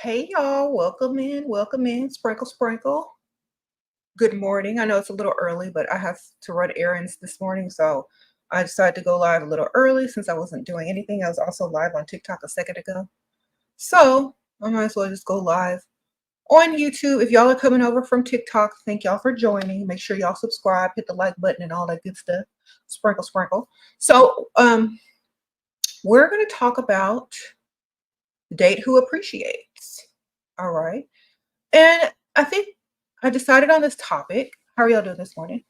Hey y'all, welcome in, sprinkle, sprinkle. Good morning. I know it's a little early, but I have to run errands this morning, so I decided to go live a little early since I wasn't doing anything. I was also live on TikTok a second ago. So I might as well just go live on YouTube. If y'all are coming over from TikTok, thank y'all for joining. Make sure y'all subscribe, hit the like button and all that good stuff. Sprinkle, sprinkle. So we're gonna talk about date who appreciates. All right. And I think I decided on this topic. How are y'all doing this morning?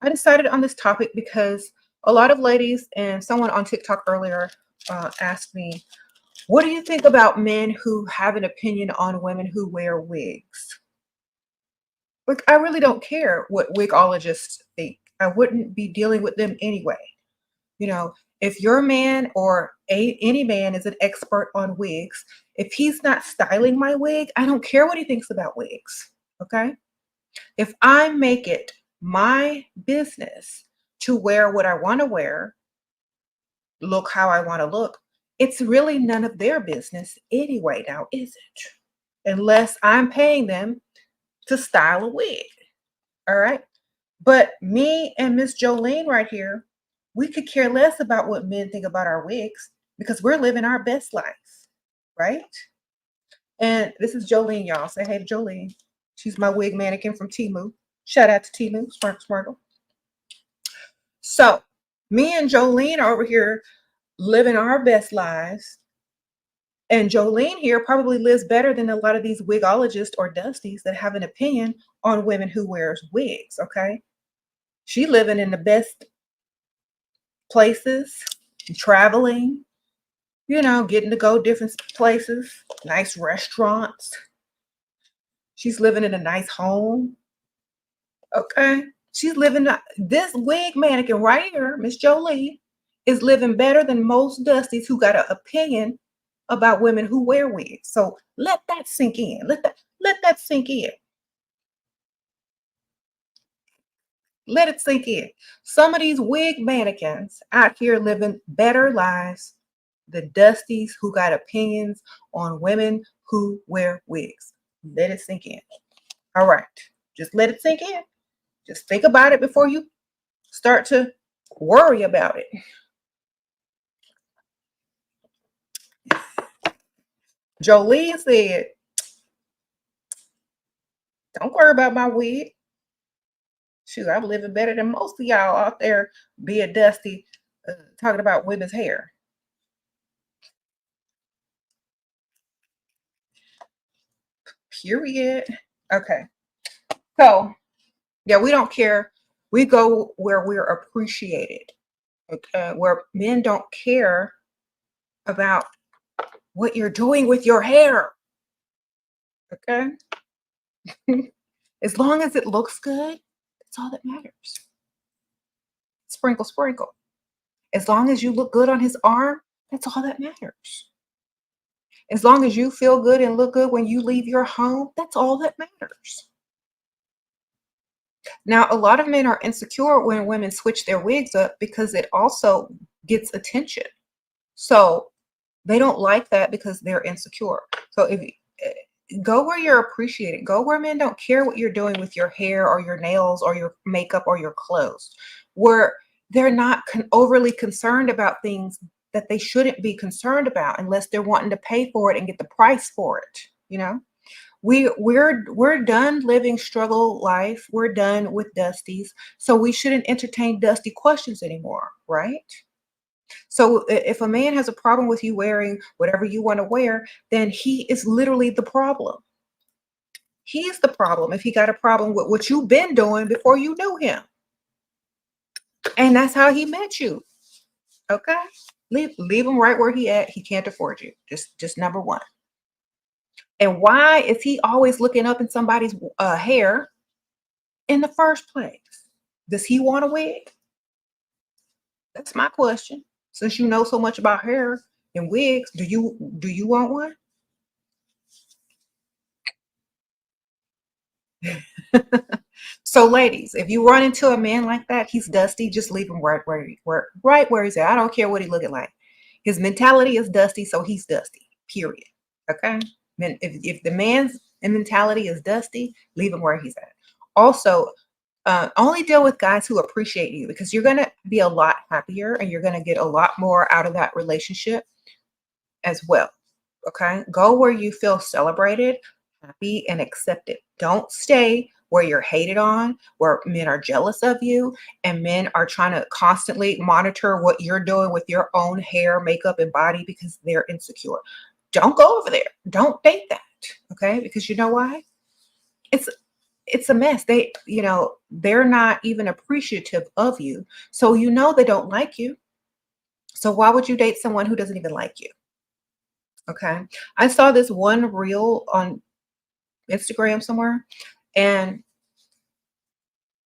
I decided on this topic because a lot of ladies and someone on TikTok earlier asked me, what do you think about men who have an opinion on women who wear wigs? Like, I really don't care what wigologists think. I wouldn't be dealing with them anyway. You know, if your man or any man is an expert on wigs, if he's not styling my wig, I don't care what he thinks about wigs. Okay. If I make it my business to wear what I want to wear, look how I want to look, it's really none of their business anyway, now, is it? Unless I'm paying them to style a wig. All right. But me and Miss Jolene right here, we could care less about what men think about our wigs because we're living our best life, right? And this is Jolene, y'all. Say hey to Jolene. She's my wig mannequin from Temu. Shout out to Temu, Sparkle Sparkle. So me and Jolene are over here living our best lives. And Jolene here probably lives better than a lot of these wigologists or dusties that have an opinion on women who wears wigs, okay? She living in the best places, traveling, getting to go different places, nice restaurants. She's living in a nice home. Okay. She's living, this wig mannequin right here, Miss Jolie, is living better than most dusties who got an opinion about women who wear wigs. So let that sink in. Let that sink in. Let it sink in. Some of these wig mannequins out here living better lives than dusties who got opinions on women who wear wigs. Let it sink in. All right. Just let it sink in. Just think about it before you start to worry about it. Jolene said, don't worry about my wig. Shoot, I'm living better than most of y'all out there being dusty, talking about women's hair. Period. Okay. So, yeah, we don't care. We go where we're appreciated. Okay. Where men don't care about what you're doing with your hair. Okay. As long as it looks good, that's all that matters. Sprinkle, sprinkle. As long as you look good on his arm, that's all that matters. As long as you feel good and look good when you leave your home, that's all that matters. Now, a lot of men are insecure when women switch their wigs up because it also gets attention. So they don't like that because they're insecure. So if go where you're appreciated, go where men don't care what you're doing with your hair or your nails or your makeup or your clothes, where they're not overly concerned about things that they shouldn't be concerned about unless they're wanting to pay for it and get the price for it. We're done living struggle life. We're done with dusties. So we shouldn't entertain dusty questions anymore, right? So if a man has a problem with you wearing whatever you want to wear, then he is literally the problem. He's the problem if he got a problem with what you've been doing before you knew him. And that's how he met you. Okay? Leave him right where he at. He can't afford you. Just number one. And why is he always looking up in somebody's hair in the first place? Does he want a wig? That's my question. Since you know so much about hair and wigs, do you want one? So ladies, if you run into a man like that, he's dusty, just leave him right where he's at. I don't care what he's looking like. His mentality is dusty, so he's dusty. Period. Okay? If the man's mentality is dusty, leave him where he's at. Also, only deal with guys who appreciate you, because you're going to be a lot happier and you're going to get a lot more out of that relationship as well. Okay. Go where you feel celebrated, happy, and accepted. Don't stay where you're hated on, where men are jealous of you, and men are trying to constantly monitor what you're doing with your own hair, makeup, and body because they're insecure. Don't go over there. Don't date that. Okay. Because you know why? It's a mess. They're not even appreciative of you. So they don't like you. So why would you date someone who doesn't even like you? Okay. I saw this one reel on Instagram somewhere, and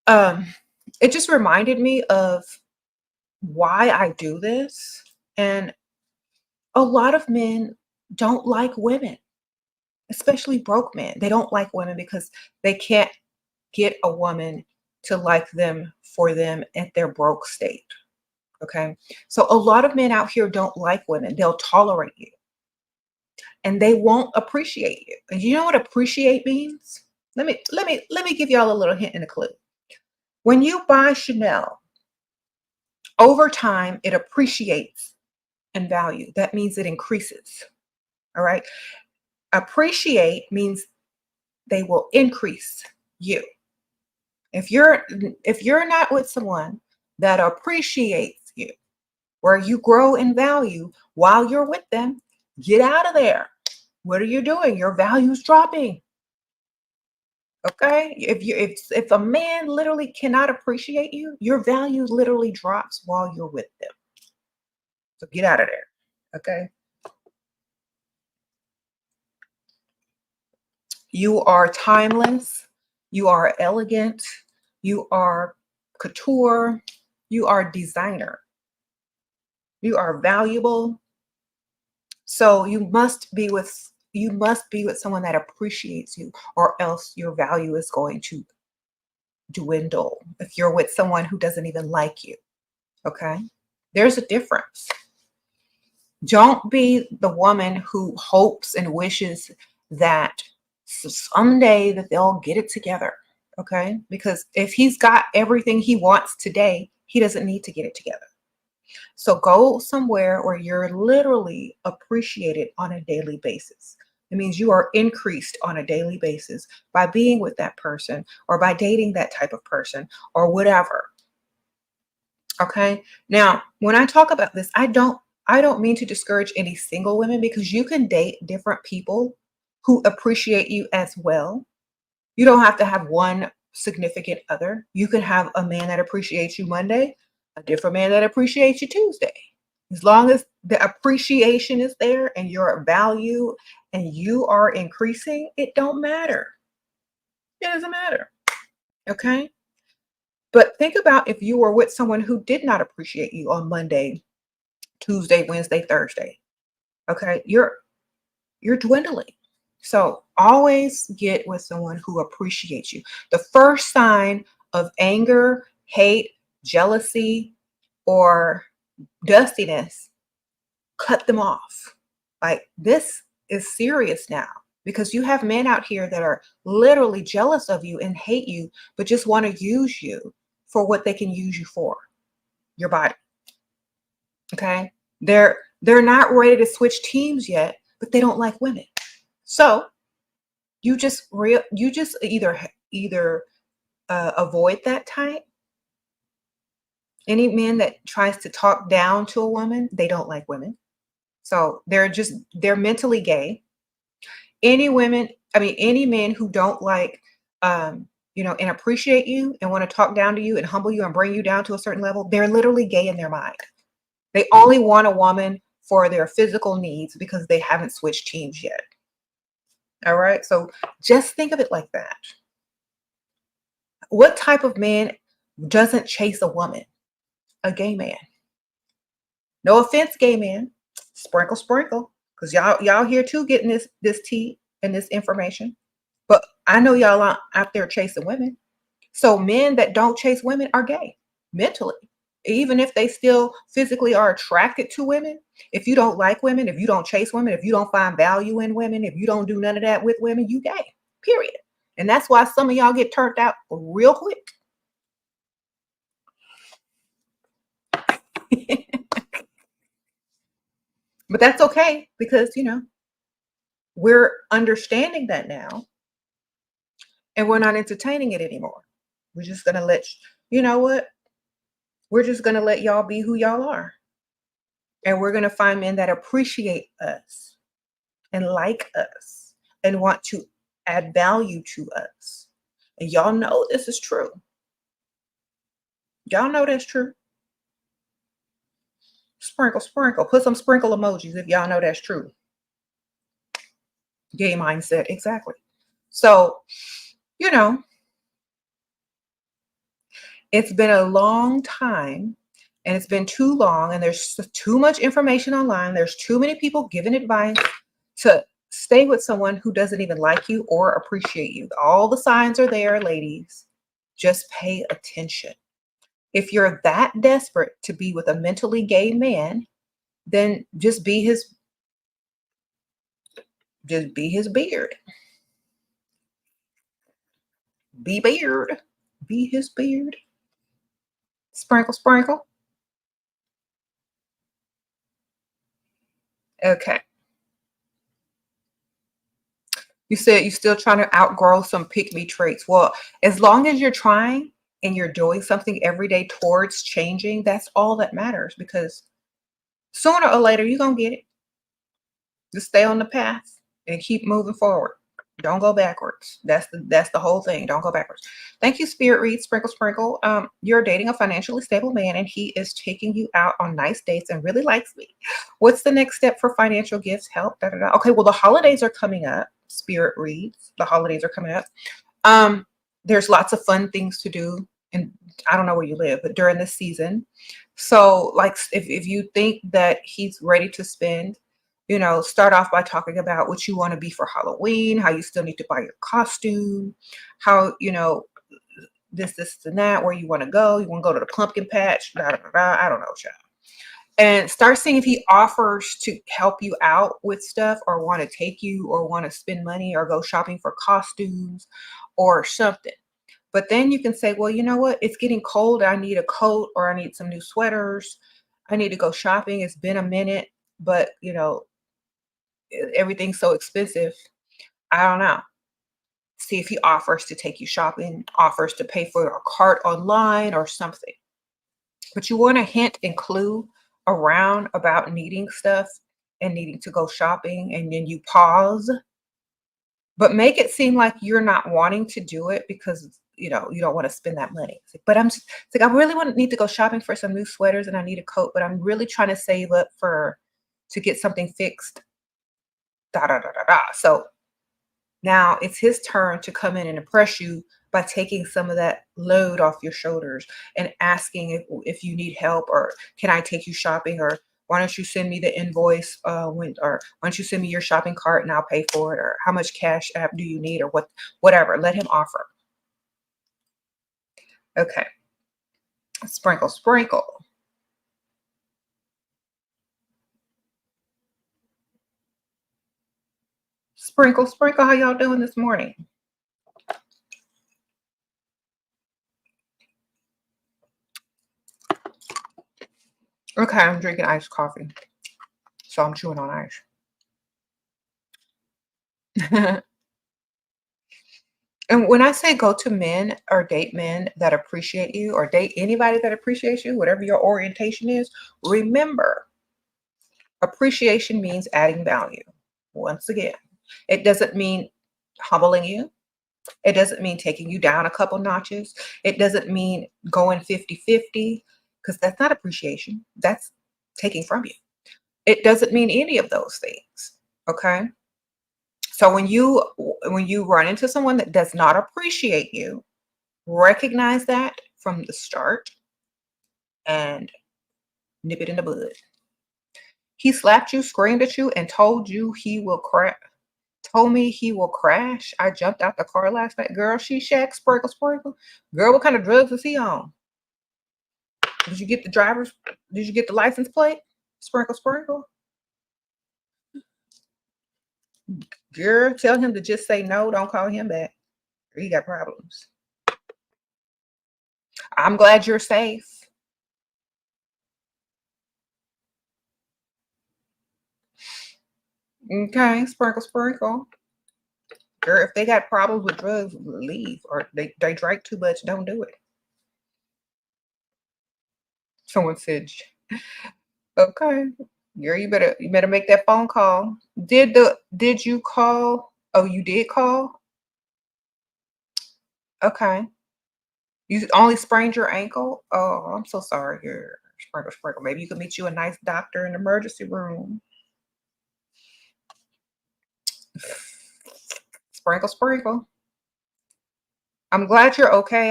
um it just reminded me of why I do this. And a lot of men don't like women, especially broke men. They don't like women because they can't get a woman to like them for them at their broke state. Okay. So a lot of men out here don't like women. They'll tolerate you and they won't appreciate you. And you know what appreciate means? Let me give y'all a little hint and a clue. When you buy Chanel, over time it appreciates in value. That means it increases. All right. Appreciate means they will increase you. If you're not with someone that appreciates you, where you grow in value while you're with them, get out of there. What are you doing? Your value's dropping. Okay? If a man literally cannot appreciate you, your value literally drops while you're with them. So get out of there. Okay? You are timeless. You are elegant. You are couture. You are designer. You are valuable. So you must be with someone that appreciates you, or else your value is going to dwindle if you're with someone who doesn't even like you. Okay? There's a difference. Don't be the woman who hopes and wishes that someday that they'll get it together. Okay? Because if he's got everything he wants today, he doesn't need to get it together. So go somewhere where you're literally appreciated on a daily basis. It means you are increased on a daily basis by being with that person or by dating that type of person or whatever. Okay. Now, when I talk about this, I don't mean to discourage any single women, because you can date different people who appreciate you as well. You don't have to have one significant other. You can have a man that appreciates you Monday, a different man that appreciates you Tuesday. As long as the appreciation is there and your value and you are increasing, it don't matter. It doesn't matter. Okay. But think about if you were with someone who did not appreciate you on Monday, Tuesday, Wednesday, Thursday. Okay. You're dwindling. So always get with someone who appreciates you. The first sign of anger, hate, jealousy, or dustiness, cut them off. Like, this is serious now, because you have men out here that are literally jealous of you and hate you, but just want to use you for what they can use you for, your body. Okay. They're not ready to switch teams yet, but they don't like women. So you just either avoid that type. Any man that tries to talk down to a woman, they don't like women. So they're mentally gay. Any men who don't like, and appreciate you and want to talk down to you and humble you and bring you down to a certain level, they're literally gay in their mind. They only want a woman for their physical needs because they haven't switched teams yet. All right. So just think of it like that. What type of man doesn't chase a woman? A gay man. No offense, gay man. Sprinkle, sprinkle. Because y'all here too getting this tea and this information. But I know y'all out there chasing women. So men that don't chase women are gay mentally. Even if they still physically are attracted to women, if you don't like women, if you don't chase women, if you don't find value in women, if you don't do none of that with women, you gay, period. And that's why some of y'all get turned out real quick. But that's okay, because, we're understanding that now, and we're not entertaining it anymore. We're just going to you know what? We're just going to let y'all be who y'all are. And we're going to find men that appreciate us and like us and want to add value to us. And y'all know this is true. Y'all know that's true. Sprinkle, sprinkle. Put some sprinkle emojis if y'all know that's true. Gay mindset. Exactly. So, it's been a long time, and it's been too long, and there's too much information online. There's too many people giving advice to stay with someone who doesn't even like you or appreciate you. All the signs are there, ladies. Just pay attention. If you're that desperate to be with a mentally gay man, then just be his beard. Be beard. Be his beard. Sprinkle, sprinkle. Okay. You said you're still trying to outgrow some pick-me traits. Well, as long as you're trying and you're doing something every day towards changing, that's all that matters, because sooner or later you're going to get it. Just stay on the path and keep moving forward. Don't go backwards. That's the whole thing. Don't go backwards. Thank you, Spirit Read, Sprinkle, Sprinkle. You're dating a financially stable man, and he is taking you out on nice dates and really likes me. What's the next step for financial gifts? Help. Da, da, da. Okay, well, the holidays are coming up. Spirit Reads. The holidays are coming up. There's lots of fun things to do, and I don't know where you live, but during this season. So, like, if you think that he's ready to spend, start off by talking about what you want to be for Halloween, how you still need to buy your costume, how, this and that, where you want to go. You want to go to the pumpkin patch, blah, blah, blah, I don't know, child. And start seeing if he offers to help you out with stuff, or want to take you, or want to spend money, or go shopping for costumes or something. But then you can say, well, you know what? It's getting cold. I need a coat, or I need some new sweaters. I need to go shopping. It's been a minute, but, everything's so expensive. I don't know. See if he offers to take you shopping, offers to pay for a cart online or something. But you want to hint and clue around about needing stuff and needing to go shopping, and then you pause. But make it seem like you're not wanting to do it because, you don't want to spend that money. But it's like, I really need to go shopping for some new sweaters, and I need a coat, but I'm really trying to save up to get something fixed. Da, da, da, da, da. So now it's his turn to come in and impress you by taking some of that load off your shoulders and asking if you need help, or can I take you shopping, or why don't you send me the invoice, or why don't you send me your shopping cart and I'll pay for it, or how much cash app do you need, or whatever. Let him offer. Okay. Sprinkle, sprinkle. Sprinkle, sprinkle. How y'all doing this morning? Okay, I'm drinking iced coffee, so I'm chewing on ice. And when I say go to men or date men that appreciate you, or date anybody that appreciates you, whatever your orientation is, remember, appreciation means adding value. Once again, it doesn't mean humbling you. It doesn't mean taking you down a couple notches. It doesn't mean going 50-50, because that's not appreciation. That's taking from you. It doesn't mean any of those things. Okay. So when you run into someone that does not appreciate you, recognize that from the start and nip it in the bud. He slapped you, screamed at you, and told me he will crash. I jumped out the car last night. Girl, she shack, sprinkle, sprinkle. Girl, what kind of drugs is he on? Did you get did you get the license plate? Sprinkle, sprinkle. Girl, tell him to just say no. Don't call him back. He got problems. I'm glad you're safe. Okay, sprinkle, sprinkle. Girl, if they got problems with drugs, leave. Or they drank too much, don't do it. Someone said, okay. Girl, you better make that phone call. Did you call? Oh, you did call? Okay. You only sprained your ankle? Oh, I'm so sorry, girl. Sprinkle, sprinkle. Maybe you could meet you a nice doctor in the emergency room. Sprinkle, sprinkle. I'm glad you're okay.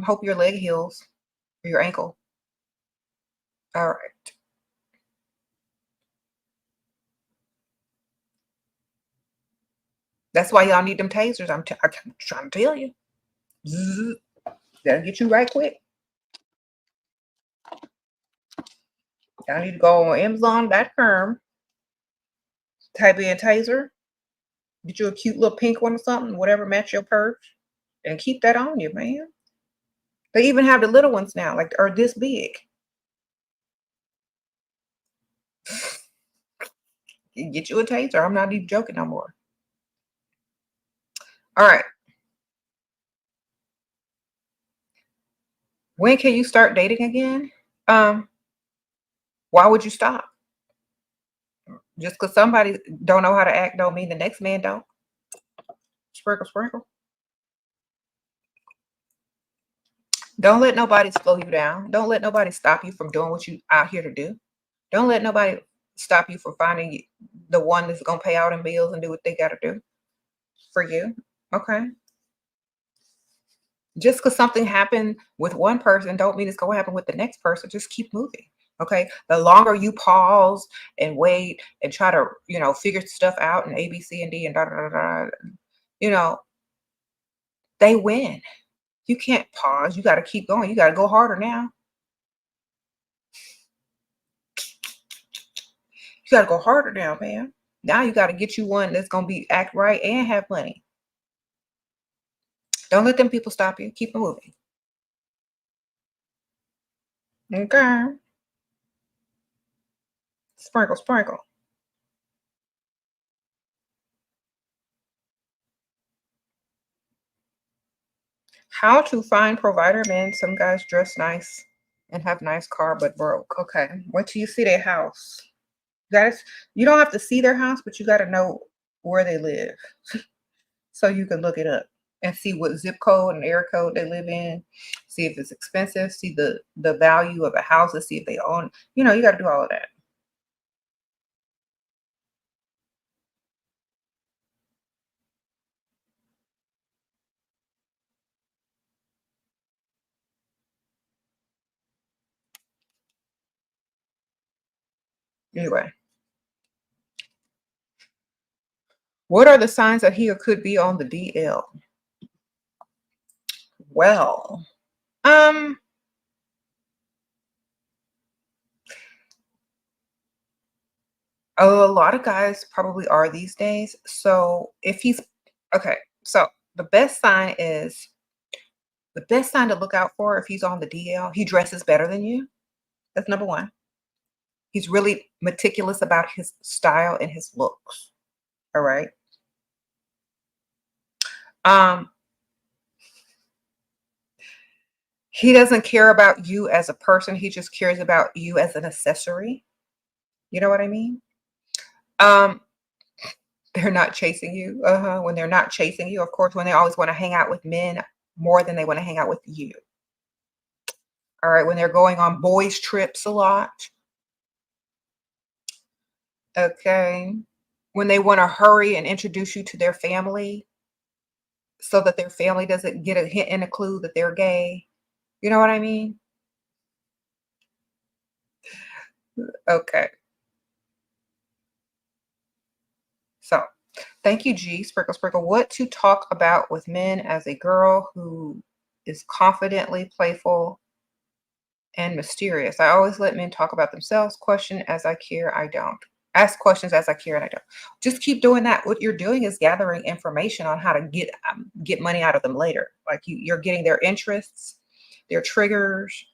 Hope your leg heals or your ankle. All right. That's why y'all need them tasers. I'm trying to tell you. Zzz. That'll get you right quick. Y'all need to go on Amazon.com, type in taser, get you a cute little pink one or something, whatever match your purse, and keep that on you, man. They even have the little ones now, like are this big. You get you a taser. I'm not even joking no more. All right. When can you start dating again? Why would you stop? Just because somebody don't know how to act don't mean the next man don't. Sprinkle, sprinkle. Don't let nobody slow you down. Don't let nobody stop you from doing what you out here to do. Don't let nobody stop you from finding the one that's gonna pay out in bills and do what they gotta do for you. Okay. Just because something happened with one person don't mean it's gonna happen with the next person. Just keep moving. Okay. The longer you pause and wait and try to, figure stuff out and A, B, C, and D and da da da da, they win. You can't pause. You got to keep going. You got to go harder now. You got to go harder now, man. Now you got to get you one that's going to be act right and have money. Don't let them people stop you. Keep moving. Okay. Sprinkle, sprinkle. How to find provider men. Some guys dress nice and have nice car but broke. Okay. Wait till you see their house. You don't have to see their house, but you got to know where they live so you can look it up and see what zip code and area code they live in, see if it's expensive, see the value of a house, see if they own, you got to do all of that. Anyway, what are the signs that he or could be on the DL? Well, a lot of guys probably are these days. So if he's okay, so the best sign to look out for if he's on the DL, he dresses better than you. That's number one. He's really meticulous about his style and his looks. All right. He doesn't care about you as a person. He just cares about you as an accessory. You know what I mean? They're not chasing you. When they're not chasing you, of course, when they always want to hang out with men more than they want to hang out with you. All right. When they're going on boys trips a lot. Okay. When they want to hurry and introduce you to their family so that their family doesn't get a hint and a clue that they're gay. You know what I mean? Okay. So thank you, G. Sprinkle, sprinkle. What to talk about with men as a girl who is confidently playful and mysterious. I always let men talk about themselves. Question as I care, I don't. Ask questions as I care, and I don't. Just keep doing that. What you're doing is gathering information on how to get money out of them later. Like you're getting their interests, their triggers,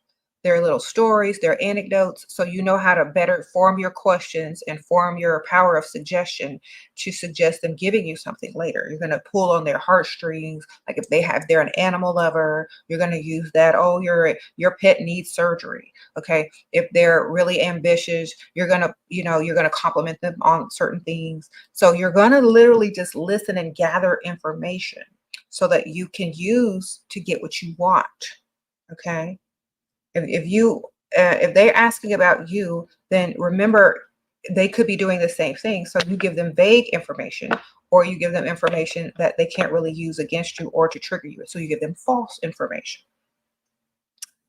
their little stories, their anecdotes, so you know how to better form your questions and form your power of suggestion to suggest them giving you something later. You're going to pull on their heartstrings. Like if they're an animal lover, you're going to use that. Oh, your pet needs surgery. Okay. If they're really ambitious, you're going to compliment them on certain things. So you're going to literally just listen and gather information so that you can use to get what you want. Okay. If they're asking about you, then remember they could be doing the same thing. So you give them vague information, or you give them information that they can't really use against you or to trigger you. So you give them false information.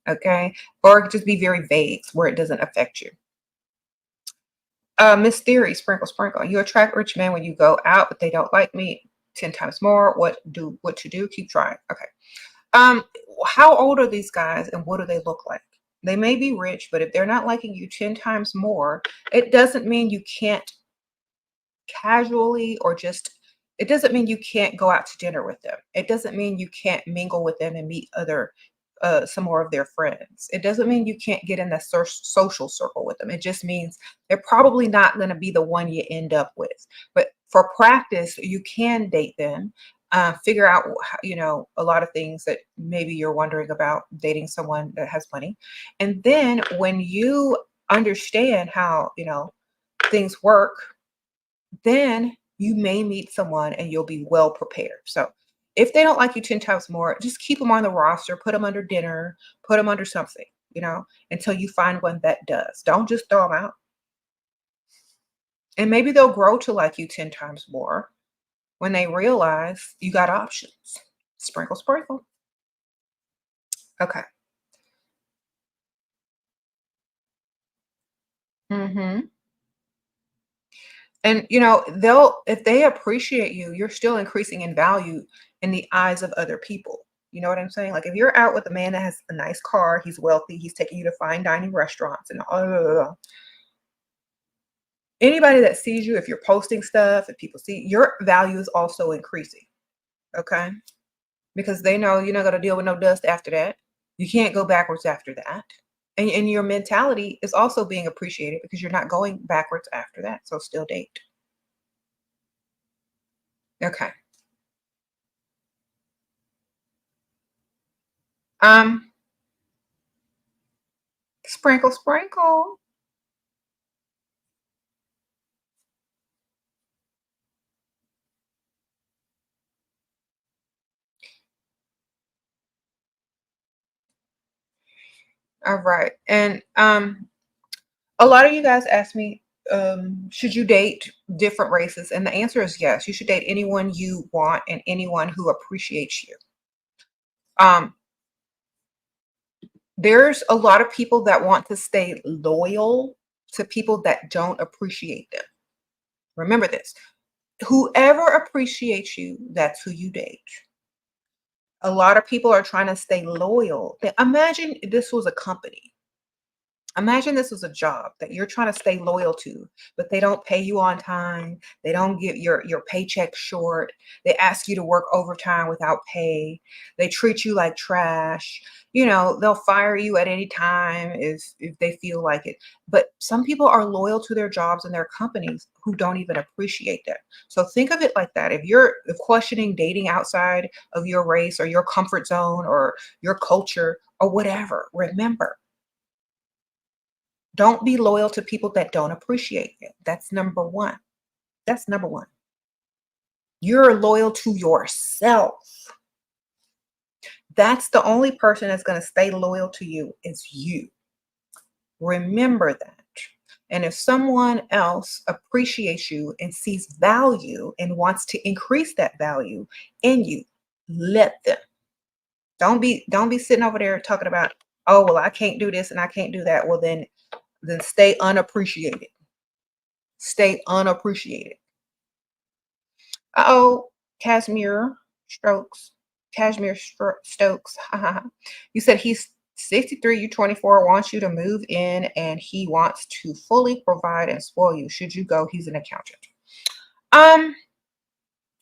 Okay. Or just be very vague where it doesn't affect you. Miss Theory, sprinkle, sprinkle. You attract rich men when you go out, but they don't like me 10 times more. What to do? Keep trying. Okay. Um, how old are these guys and what do they look like? They may be rich, but if they're not liking you 10 times more, it doesn't mean you can't casually or just, it doesn't mean you can't go out to dinner with them. It doesn't mean you can't mingle with them and meet some more of their friends. It doesn't mean you can't get in the social circle with them. It just means they're probably not going to be the one you end up with. But for practice, you can date them, figure out, a lot of things that maybe you're wondering about dating someone that has money. And then when you understand how, things work, then you may meet someone and you'll be well prepared. So if they don't like you 10 times more, just keep them on the roster, put them under dinner, put them under something, until you find one that does. Don't just throw them out. And maybe they'll grow to like you 10 times more when they realize you got options. Sprinkle, sprinkle. Okay. Hmm. And if they appreciate you, you're still increasing in value in the eyes of other people. You know what I'm saying? Like if you're out with a man that has a nice car, he's wealthy, he's taking you to fine dining restaurants and anybody that sees you, if you're posting stuff, if people see your value is also increasing. Okay. Because they know you're not going to deal with no dust after that. You can't go backwards after that. And your mentality is also being appreciated because you're not going backwards after that. So still date. Okay. Um, Sprinkle, sprinkle. All right. And a lot of you guys ask me, should you date different races? And the answer is yes. You should date anyone you want and anyone who appreciates you. Um, there's a lot of people that want to stay loyal to people that don't appreciate them. Remember this. Whoever appreciates you, that's who you date. A lot of people are trying to stay loyal. Imagine this was a company. Imagine this was a job that you're trying to stay loyal to, but they don't pay you on time. They don't give your paycheck short. They ask you to work overtime without pay. They treat you like trash. They'll fire you at any time if they feel like it. But some people are loyal to their jobs and their companies who don't even appreciate that. So think of it like that. If you're questioning dating outside of your race or your comfort zone or your culture or whatever, remember, don't be loyal to people that don't appreciate you. That's number one. That's number one. You're loyal to yourself. That's the only person that's going to stay loyal to you is you. Remember that. And if someone else appreciates you and sees value and wants to increase that value in you, let them. Don't be sitting over there talking about, oh, well, I can't do this and I can't do that. Well, then stay unappreciated. Stay unappreciated. Oh, Cashmere Strokes. Cashmere Stokes. You said he's 63, you 24, wants you to move in and he wants to fully provide and spoil you. Should you go? He's an accountant.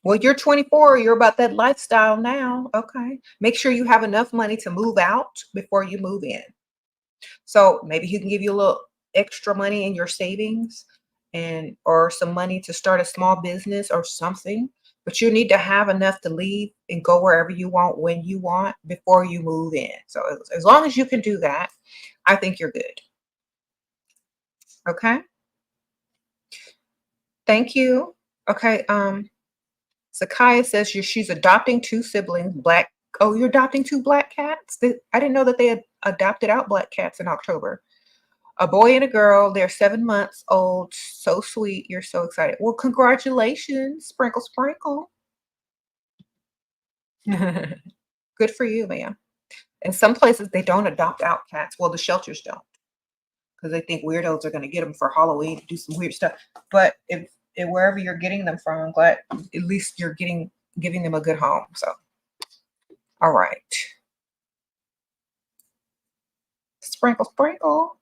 Well, you're 24, you're about that lifestyle now. Okay. Make sure you have enough money to move out before you move in. So maybe he can give you a little extra money in your savings and or some money to start a small business or something. But you need to have enough to leave and go wherever you want when you want before you move in. So as long as you can do that, I think you're good. Okay. Thank you. Okay. Sakaya says she's adopting two siblings, black. Oh, you're adopting two black cats? I didn't know that they had adopted out black cats in October. A boy and a girl. They're 7 months old. So sweet. You're so excited. Well, congratulations. Sprinkle, sprinkle. Good for you, ma'am. In some places, they don't adopt out cats. Well, the shelters don't because they think weirdos are going to get them for Halloween to do some weird stuff. But if wherever you're getting them from, I'm glad at least you're giving them a good home. So, all right. Sprinkle, sprinkle.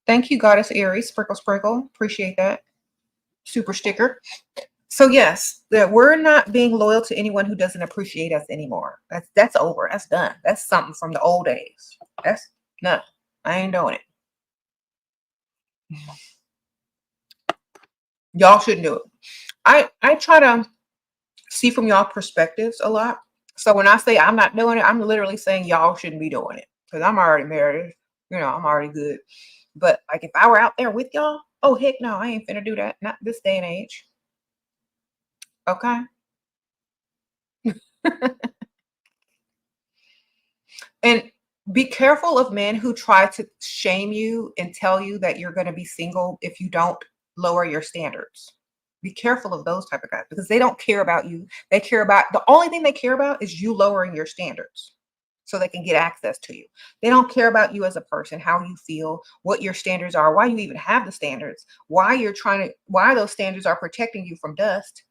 Thank you, Goddess Aries. Sprinkle, sprinkle. Appreciate that. Super sticker. So yes, that we're not being loyal to anyone who doesn't appreciate us anymore. That's over. That's done. That's something from the old days. That's no, I ain't doing it. Y'all shouldn't do it. I try to see from y'all perspectives a lot. So when I say I'm not doing it, I'm literally saying y'all shouldn't be doing it because I'm already married. I'm already good. But like if I were out there with y'all, oh heck no, I ain't finna do that. Not this day and age. Okay. And be careful of men who try to shame you and tell you that you're going to be single if you don't lower your standards. Be careful of those type of guys because they don't care about you. They care about the only thing they care about is you lowering your standards so they can get access to you. They don't care about you as a person, how you feel, what your standards are, why you even have the standards, why those standards are protecting you from dust,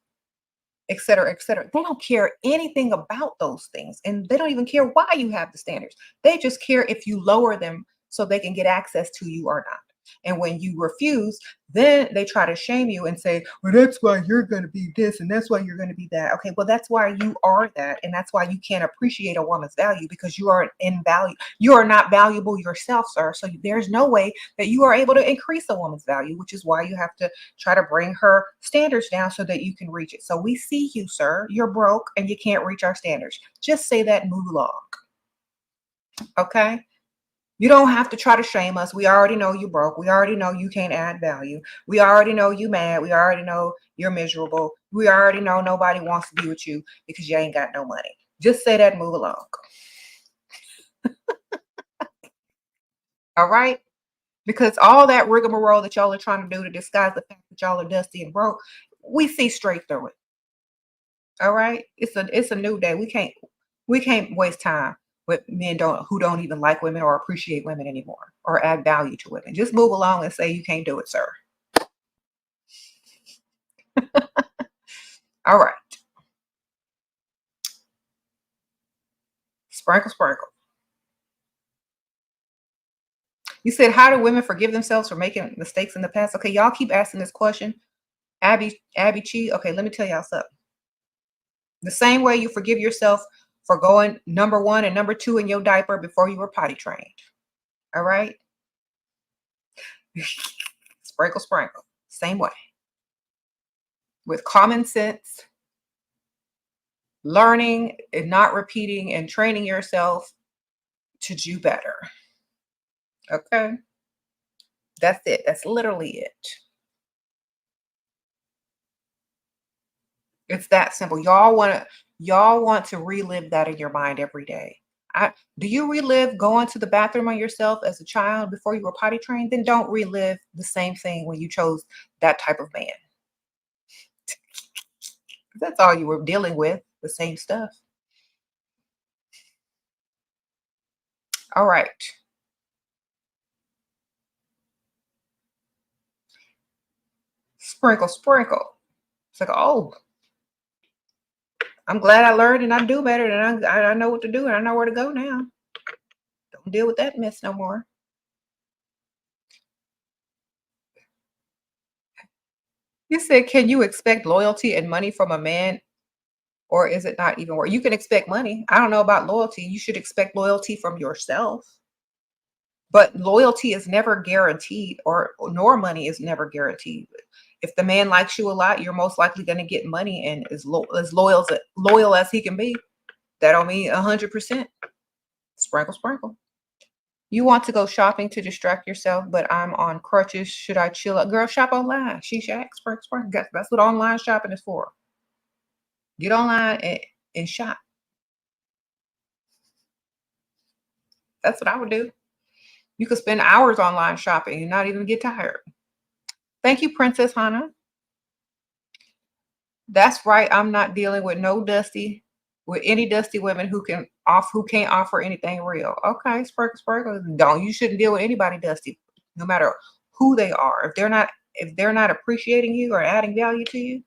et cetera, et cetera. They don't care anything about those things. And they don't even care why you have the standards. They just care if you lower them so they can get access to you or not. And when you refuse, then they try to shame you and say, well, that's why you're going to be this and that's why you're going to be that. Okay, well, that's why you are that. And that's why you can't appreciate a woman's value because you are in value. You are not valuable yourself, sir. So there's no way that you are able to increase a woman's value, which is why you have to try to bring her standards down so that you can reach it. So we see you, sir. You're broke and you can't reach our standards. Just say that and move along. Okay? You don't have to try to shame us. We already know you broke. We already know you can't add value. We already know you mad. We already know you're miserable. We already know nobody wants to be with you because you ain't got no money. Just say that and move along. All right? Because all that rigmarole that y'all are trying to do to disguise the fact that y'all are dusty and broke, we see straight through it. All right? It's a new day. We can't waste time with men who don't even like women or appreciate women anymore or add value to women. Just move along and say you can't do it, sir. All right. Sprinkle, sprinkle. You said, how do women forgive themselves for making mistakes in the past? Okay, y'all keep asking this question. Abby Chi, okay, let me tell y'all something. The same way you forgive yourself for going number 1 and number 2 in your diaper before you were potty trained. All right? Sprinkle, sprinkle. Same way. With common sense, learning and not repeating and training yourself to do better. Okay? That's it. That's literally it. It's that simple. Y'all want to relive that in your mind every day. Do you relive going to the bathroom on yourself as a child before you were potty trained? Then don't relive the same thing when you chose that type of man. That's all you were dealing with, the same stuff. All right. Sprinkle, sprinkle. It's like, oh, I'm glad I learned and I do better, and I know what to do and I know where to go now. Don't deal with that mess no more. You said, can you expect loyalty and money from a man, or is it not even worth? You can expect money. I don't know about loyalty. You should expect loyalty from yourself. But loyalty is never guaranteed, or nor money is never guaranteed. If the man likes you a lot, you're most likely going to get money and as loyal as he can be. That don't mean 100%. Sprinkle, sprinkle. You want to go shopping to distract yourself, but I'm on crutches. Should I chill out? Girl, shop online. SheShack, sprinkle, sprinkle. That's what online shopping is for. Get online and shop. That's what I would do. You could spend hours online shopping and not even get tired. Thank you, Princess Hannah. That's right. I'm not dealing with any dusty women who can't offer anything real. Okay, sprinkle, sprinkle. You shouldn't deal with anybody dusty, no matter who they are. If they're not appreciating you or adding value to you,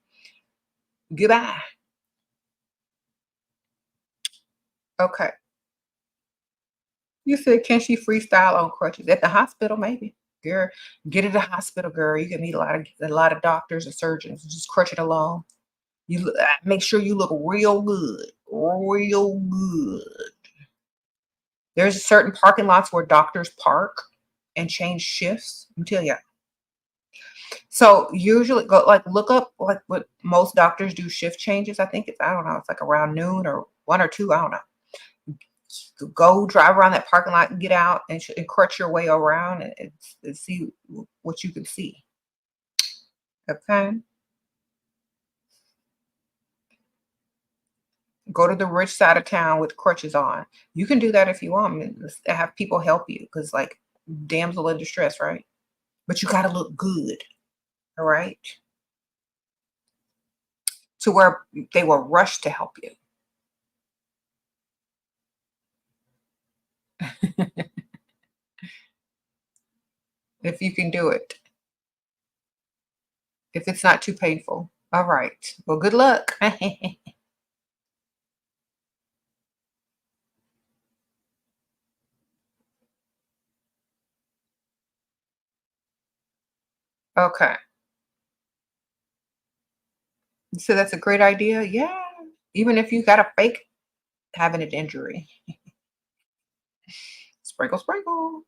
goodbye. Okay. You said, can she freestyle on crutches at the hospital? Maybe, girl. Get to the hospital, girl. You can meet a lot of doctors and surgeons. Just crutch it along. Make sure you look real good, real good. There's certain parking lots where doctors park and change shifts. I'm telling you. So usually look up like what most doctors do shift changes. I don't know, it's like around noon or 1 or 2. I don't know. Go drive around that parking lot and get out and crutch your way around and see what you can see. Okay. Go to the rich side of town with crutches on. You can do that if you want. I mean, have people help you because, like, damsel in distress, right? But you got to look good, all right? To where they will rush to help you. If you can do it. If it's not too painful. All right. Well, good luck. Okay. So that's a great idea. Yeah. Even if you got a fake having an injury. Sprinkle, sprinkle.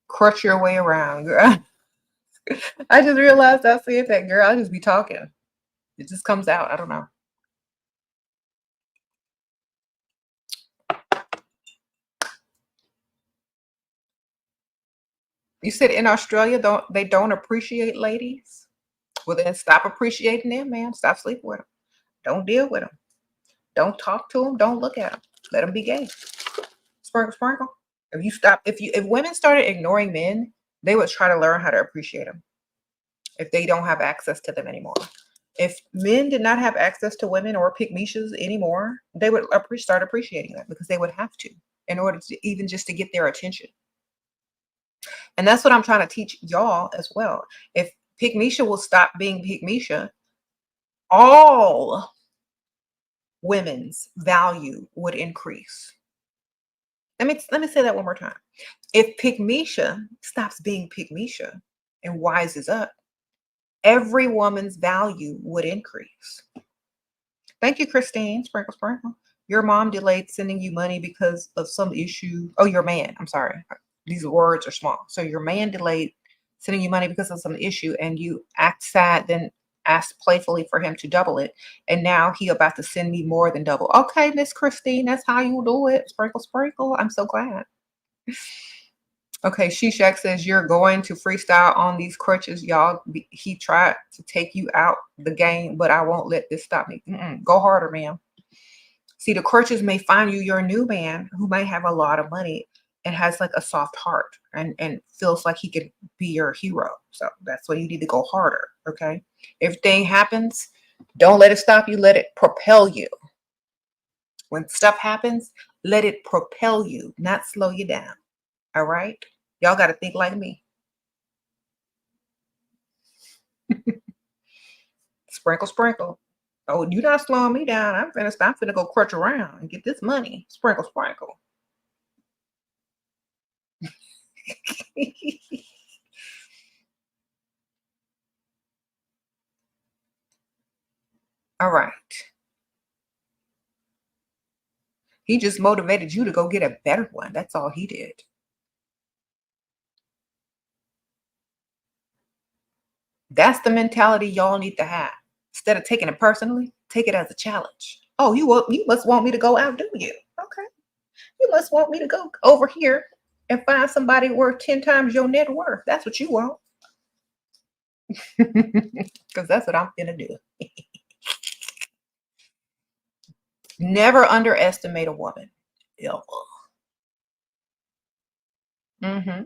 Crutch your way around, girl. I just realized I said that, girl. I just be talking. It just comes out. I don't know. You said in Australia, they don't appreciate ladies? Well, then stop appreciating them, man. Stop sleeping with them. Don't deal with them. Don't talk to them. Don't look at them. Let them be gay. Sprinkle, sprinkle. If women started ignoring men, they would try to learn how to appreciate them. If they don't have access to them anymore. If men did not have access to women or pygmishas anymore, they would start appreciating them because they would have to in order to even just to get their attention. And that's what I'm trying to teach y'all as well. If pygmisha will stop being pygmisha, all women's value would increase. Let me say that one more time. If pygmisha stops being pygmisha and wises up, every woman's value would increase. Thank you, Christine. Sprinkle, sprinkle. Your mom delayed sending you money because of some issue. Oh, your man. I'm sorry. These words are small. So your man delayed sending you money because of some issue, and you act sad, then asked playfully for him to double it. And now he about to send me more than double. Okay, Miss Christine, that's how you do it. Sprinkle, sprinkle. I'm so glad. Okay, SheShack says you're going to freestyle on these crutches, y'all. He tried to take you out the game, but I won't let this stop me. Go harder, ma'am. See, the crutches may find you your new man who might have a lot of money and has like a soft heart and feels like he could be your hero. So that's why you need to go harder. Okay. Everything happens, don't let it stop you. Let it propel you. When stuff happens, let it propel you, not slow you down. All right. Y'all got to think like me. Sprinkle, sprinkle. Oh, you not slowing me down. I'm finna go crutch around and get this money. Sprinkle, sprinkle. All right. He just motivated you to go get a better one. That's all he did. That's the mentality y'all need to have. Instead of taking it personally, take it as a challenge. Oh, you must want me to go outdo you. Okay. You must want me to go over here and find somebody worth 10 times your net worth. That's what you want. Because that's what I'm gonna do. Never underestimate a woman. Ever. Mm-hmm.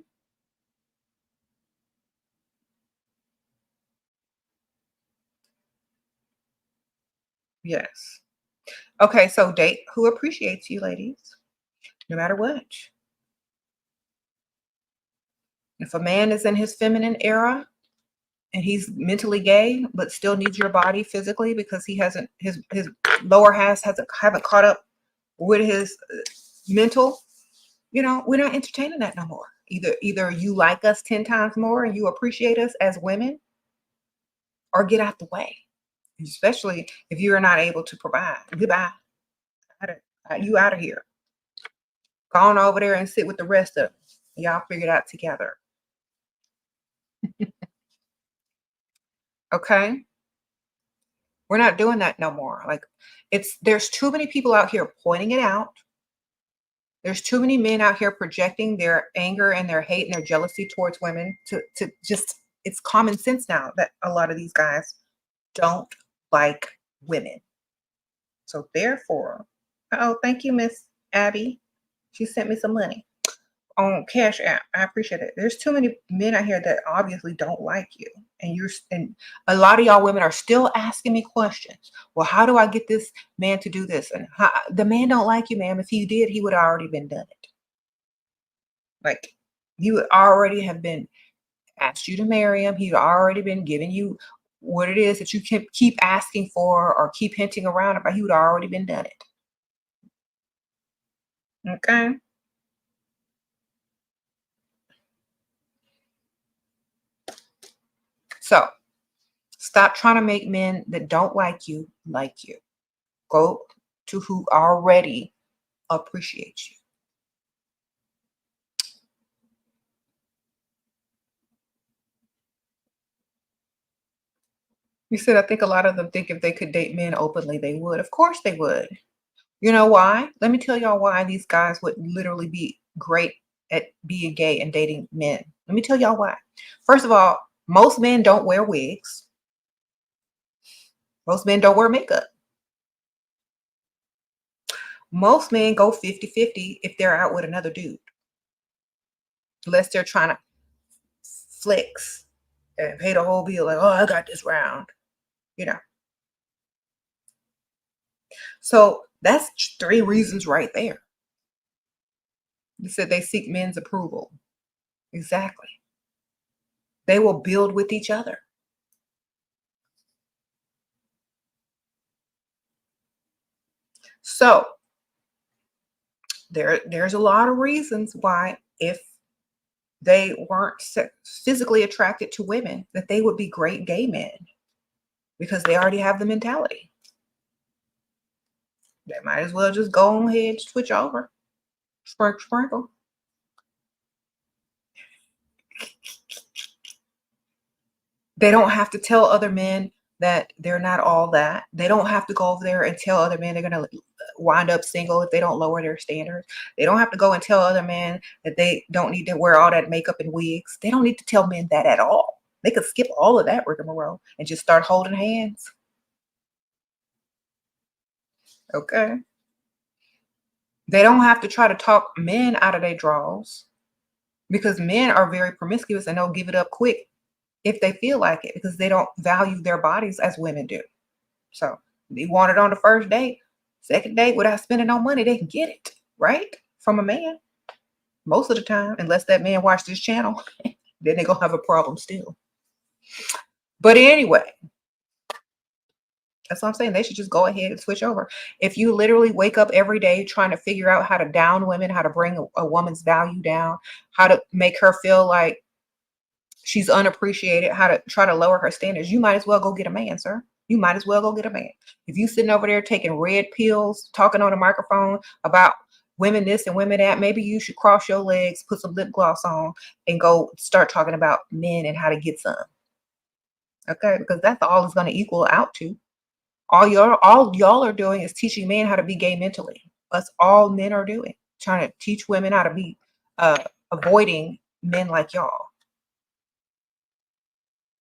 Yes. Okay, so date who appreciates you, ladies, no matter what. If a man is in his feminine era and he's mentally gay but still needs your body physically because he hasn't his lower half hasn't haven't caught up with his mental, we're not entertaining that no more. Either you like us 10 times more and you appreciate us as women, or get out the way. Especially if you're not able to provide. Goodbye. You out of here. Go on over there and sit with the rest of them. Y'all figure it out together. Okay? We're not doing that no more. Like, there's too many people out here pointing it out. There's too many men out here projecting their anger and their hate and their jealousy towards women to just, it's common sense now that a lot of these guys don't like women. So therefore, oh, thank you, Miss Abby. She sent me some money on Cash App. I appreciate it. There's too many men out here that obviously don't like you. And a lot of y'all women are still asking me questions. Well, how do I get this man to do this? And the man don't like you, ma'am. If he did, he would have already been done it. Like, you would already have been asked you to marry him. He'd already been giving you what it is that you keep asking for or keep hinting around about. He would have already been done it. Okay. So stop trying to make men that don't like you. Go to who already appreciates you. You said, I think a lot of them think if they could date men openly, they would. Of course they would. You know why? Let me tell y'all why these guys would literally be great at being gay and dating men. Let me tell y'all why. First of all, most men don't wear wigs. Most men don't wear makeup. Most men go 50-50 if they're out with another dude. Unless they're trying to flex and pay the whole bill, like, oh, I got this round. So that's 3 reasons right there. You said they seek men's approval. Exactly. They will build with each other. So there's a lot of reasons why, if they weren't physically attracted to women, that they would be great gay men, because they already have the mentality. They might as well just go on ahead and switch over. Sprinkle, sprinkle. They don't have to tell other men that they're not all that. They don't have to go over there and tell other men they're going to wind up single if they don't lower their standards. They don't have to go and tell other men that they don't need to wear all that makeup and wigs. They don't need to tell men that at all. They could skip all of that rigmarole and just start holding hands. Okay. They don't have to try to talk men out of their draws, because men are very promiscuous and they'll give it up quick if they feel like it, because they don't value their bodies as women do. So they want it on the first date, second date, without spending no money, they can get it, right? From a man. Most of the time, unless that man watched this channel, then they're going to have a problem still. But anyway, that's what I'm saying. They should just go ahead and switch over. If you literally wake up every day trying to figure out how to down women, how to bring a woman's value down, how to make her feel like she's unappreciated, how to try to lower her standards, you might as well go get a man, sir. You might as well go get a man. If you sitting over there taking red pills, talking on a microphone about women this and women that, maybe you should cross your legs, put some lip gloss on, and go start talking about men and how to get some. Okay, because that's all it's going to equal out to. All y'all are doing is teaching men how to be gay mentally. That's all men are doing. Trying to teach women how to be avoiding men like y'all.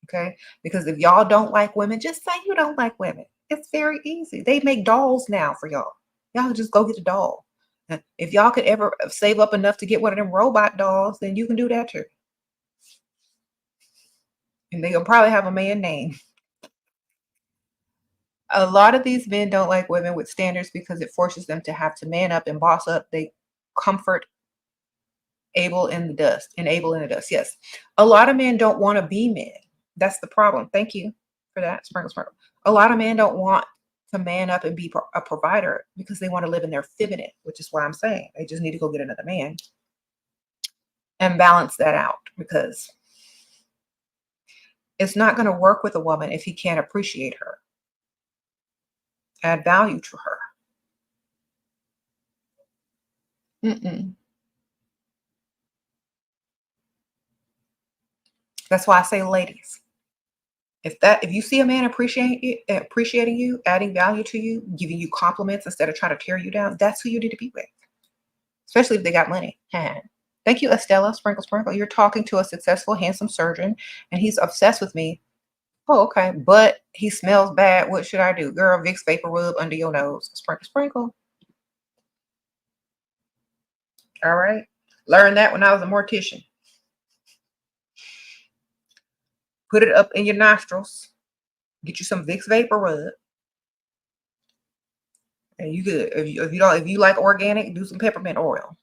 Okay, because if y'all don't like women, just say you don't like women. It's very easy. They make dolls now for y'all. Y'all just go get a doll. If y'all could ever save up enough to get one of them robot dolls, then you can do that too. And they'll probably have a man name. A lot of these men don't like women with standards because it forces them to have to man up and boss up. They comfort able in the dust, enable in the dust. Yes. A lot of men don't want to be men. That's the problem. Thank you for that. Sprinkle, sprinkle. A lot of men don't want to man up and be a provider because they want to live in their feminine, which is why I'm saying they just need to go get another man and balance that out, because it's not going to work with a woman if he can't appreciate her, add value to her. That's why I say, ladies, if you see a man appreciating you, adding value to you, giving you compliments instead of trying to tear you down, that's who you need to be with, especially if they got money. Thank you, Estella. Sprinkle, sprinkle. You're talking to a successful, handsome surgeon, and he's obsessed with me. Oh, okay. But he smells bad. What should I do? Girl, Vicks Vapor Rub under your nose. Sprinkle, sprinkle. All right. Learned that when I was a mortician. Put it up in your nostrils. Get you some Vicks Vapor Rub. And you good. If you like organic, do some peppermint oil.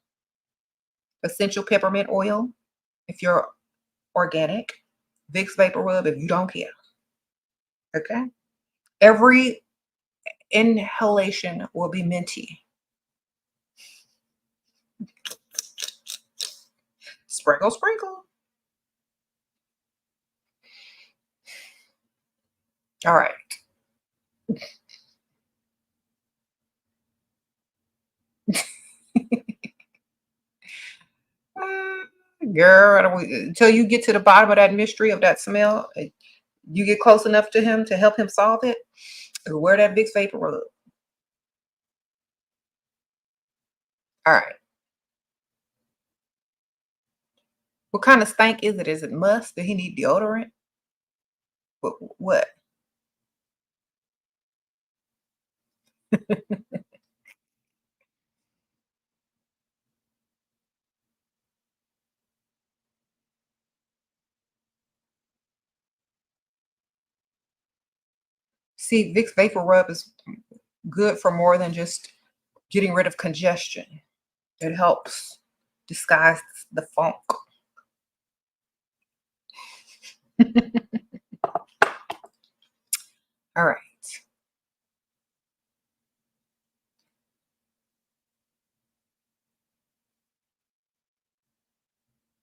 Essential peppermint oil. If you're organic, Vicks Vapor Rub if you don't care. Okay. Every inhalation will be minty. Sprinkle, sprinkle. All right. Girl, until you get to the bottom of that mystery of that smell, you get close enough to him to help him solve it, wear that Vicks Vapor Rub. All right. What kind of stank is it? Is it musk? Does he need deodorant? What? See, Vicks Vapor Rub is good for more than just getting rid of congestion. It helps disguise the funk. All right.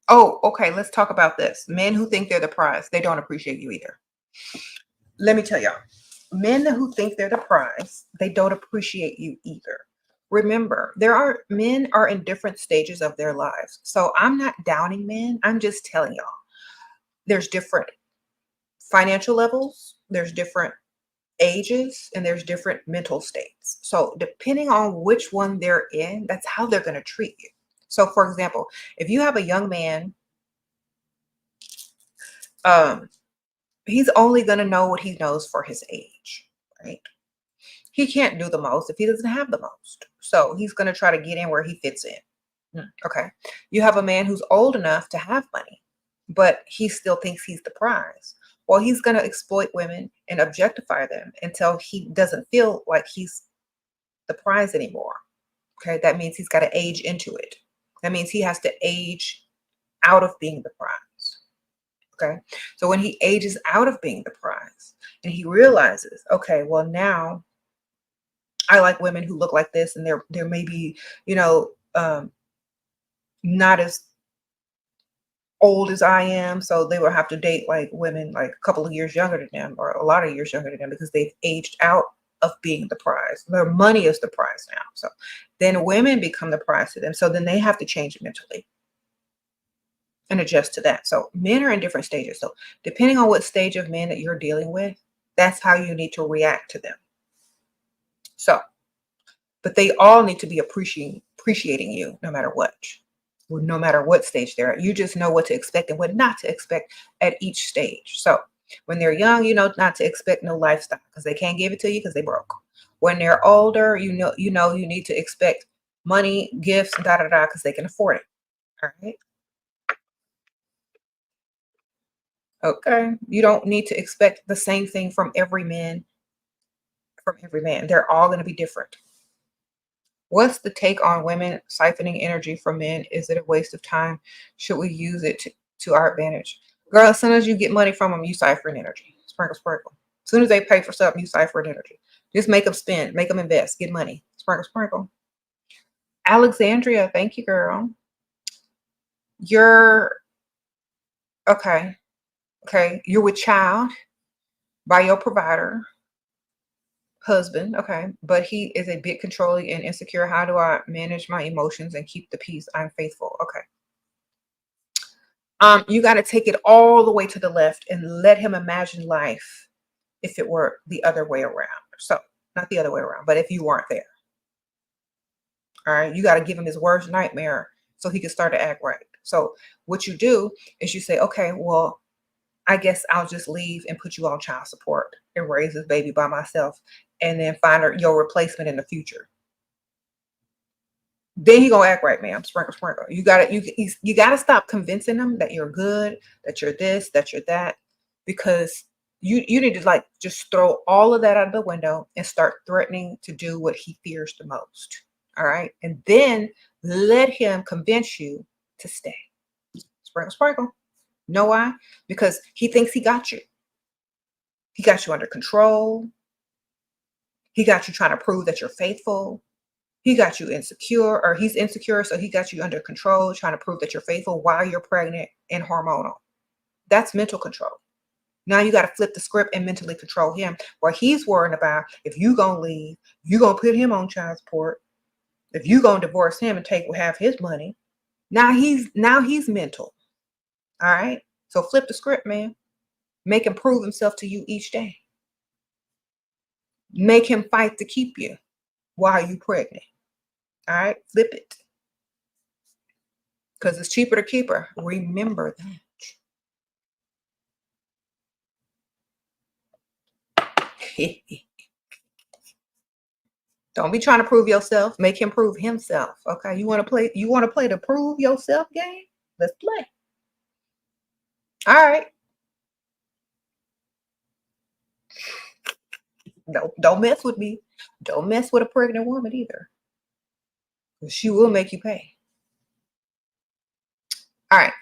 Oh, okay. Let's talk about this. Men who think they're the prize, they don't appreciate you either. Let me tell y'all, men who think they're the prize, they don't appreciate you either. Remember, men are in different stages of their lives. So I'm not downing men. I'm just telling y'all, there's different financial levels, there's different ages, and there's different mental states. So depending on which one they're in, that's how they're going to treat you. So for example, if you have a young man, he's only going to know what he knows for his age, right? He can't do the most if he doesn't have the most. So he's going to try to get in where he fits in. Okay. You have a man who's old enough to have money, but he still thinks he's the prize. Well, he's going to exploit women and objectify them until he doesn't feel like he's the prize anymore. Okay. That means he's got to age into it. That means he has to age out of being the prize. Okay. So when he ages out of being the prize and he realizes, okay, well, now I like women who look like this, and they're maybe, you know, not as old as I am, so they will have to date like women like a couple of years younger than them or a lot of years younger than them because they've aged out of being the prize. Their money is the prize now. So then women become the prize to them. So then they have to change mentally and adjust to that. So men are in different stages. So depending on what stage of men that you're dealing with, that's how you need to react to them. So, but they all need to be appreciating you no matter what. No matter what stage they're at. You just know what to expect and what not to expect at each stage. So when they're young, you know not to expect no lifestyle because they can't give it to you because they broke. When they're older, you need to expect money, gifts, da da da, because they can afford it. All right. Okay. You don't need to expect the same thing from every man. They're all going to be different. What's the take on women siphoning energy from men? Is it a waste of time? Should we use it to our advantage? Girl, as soon as you get money from them, you siphon energy. Sprinkle, sprinkle. As soon as they pay for something, you siphon energy. Just make them spend, make them invest, get money. Sprinkle, sprinkle. Alexandria, thank you, girl. You're okay. Okay. You're with child by your provider. Husband, okay, but he is a bit controlling and insecure. How do I manage my emotions and keep the peace? I'm faithful. Okay. You got to take it all the way to the left and let him imagine life if it were the other way around. So, not the other way around, but if you weren't there. All right. You got to give him his worst nightmare so he can start to act right. So, what you do is you say, okay, well, I guess I'll just leave and put you on child support and raise this baby by myself and then find your replacement in the future. Then he gonna act right, ma'am. Sprinkle, sprinkle. You gotta stop convincing him that you're good, that you're this, that you're that, because you need to like just throw all of that out of the window and start threatening to do what he fears the most. All right, and then let him convince you to stay. Sprinkle, sprinkle. Know why? Because he thinks he got you. He got you under control. He got you trying to prove that you're faithful. He got you insecure, or he's insecure, so he got you under control, trying to prove that you're faithful while you're pregnant and hormonal. That's mental control. Now you got to flip the script and mentally control him, where he's worrying about if you gonna leave, you gonna put him on child support, if you gonna divorce him and take half his money. Now he's mental. All right. So flip the script, man. Make him prove himself to you each day. Make him fight to keep you while you pregnant. All right, flip it. Because it's cheaper to keep her. Remember that. Don't be trying to prove yourself. Make him prove himself. Okay. You want to play the prove yourself game? Let's play. All right. Don't mess with me. Don't mess with a pregnant woman either. She will make you pay. All right.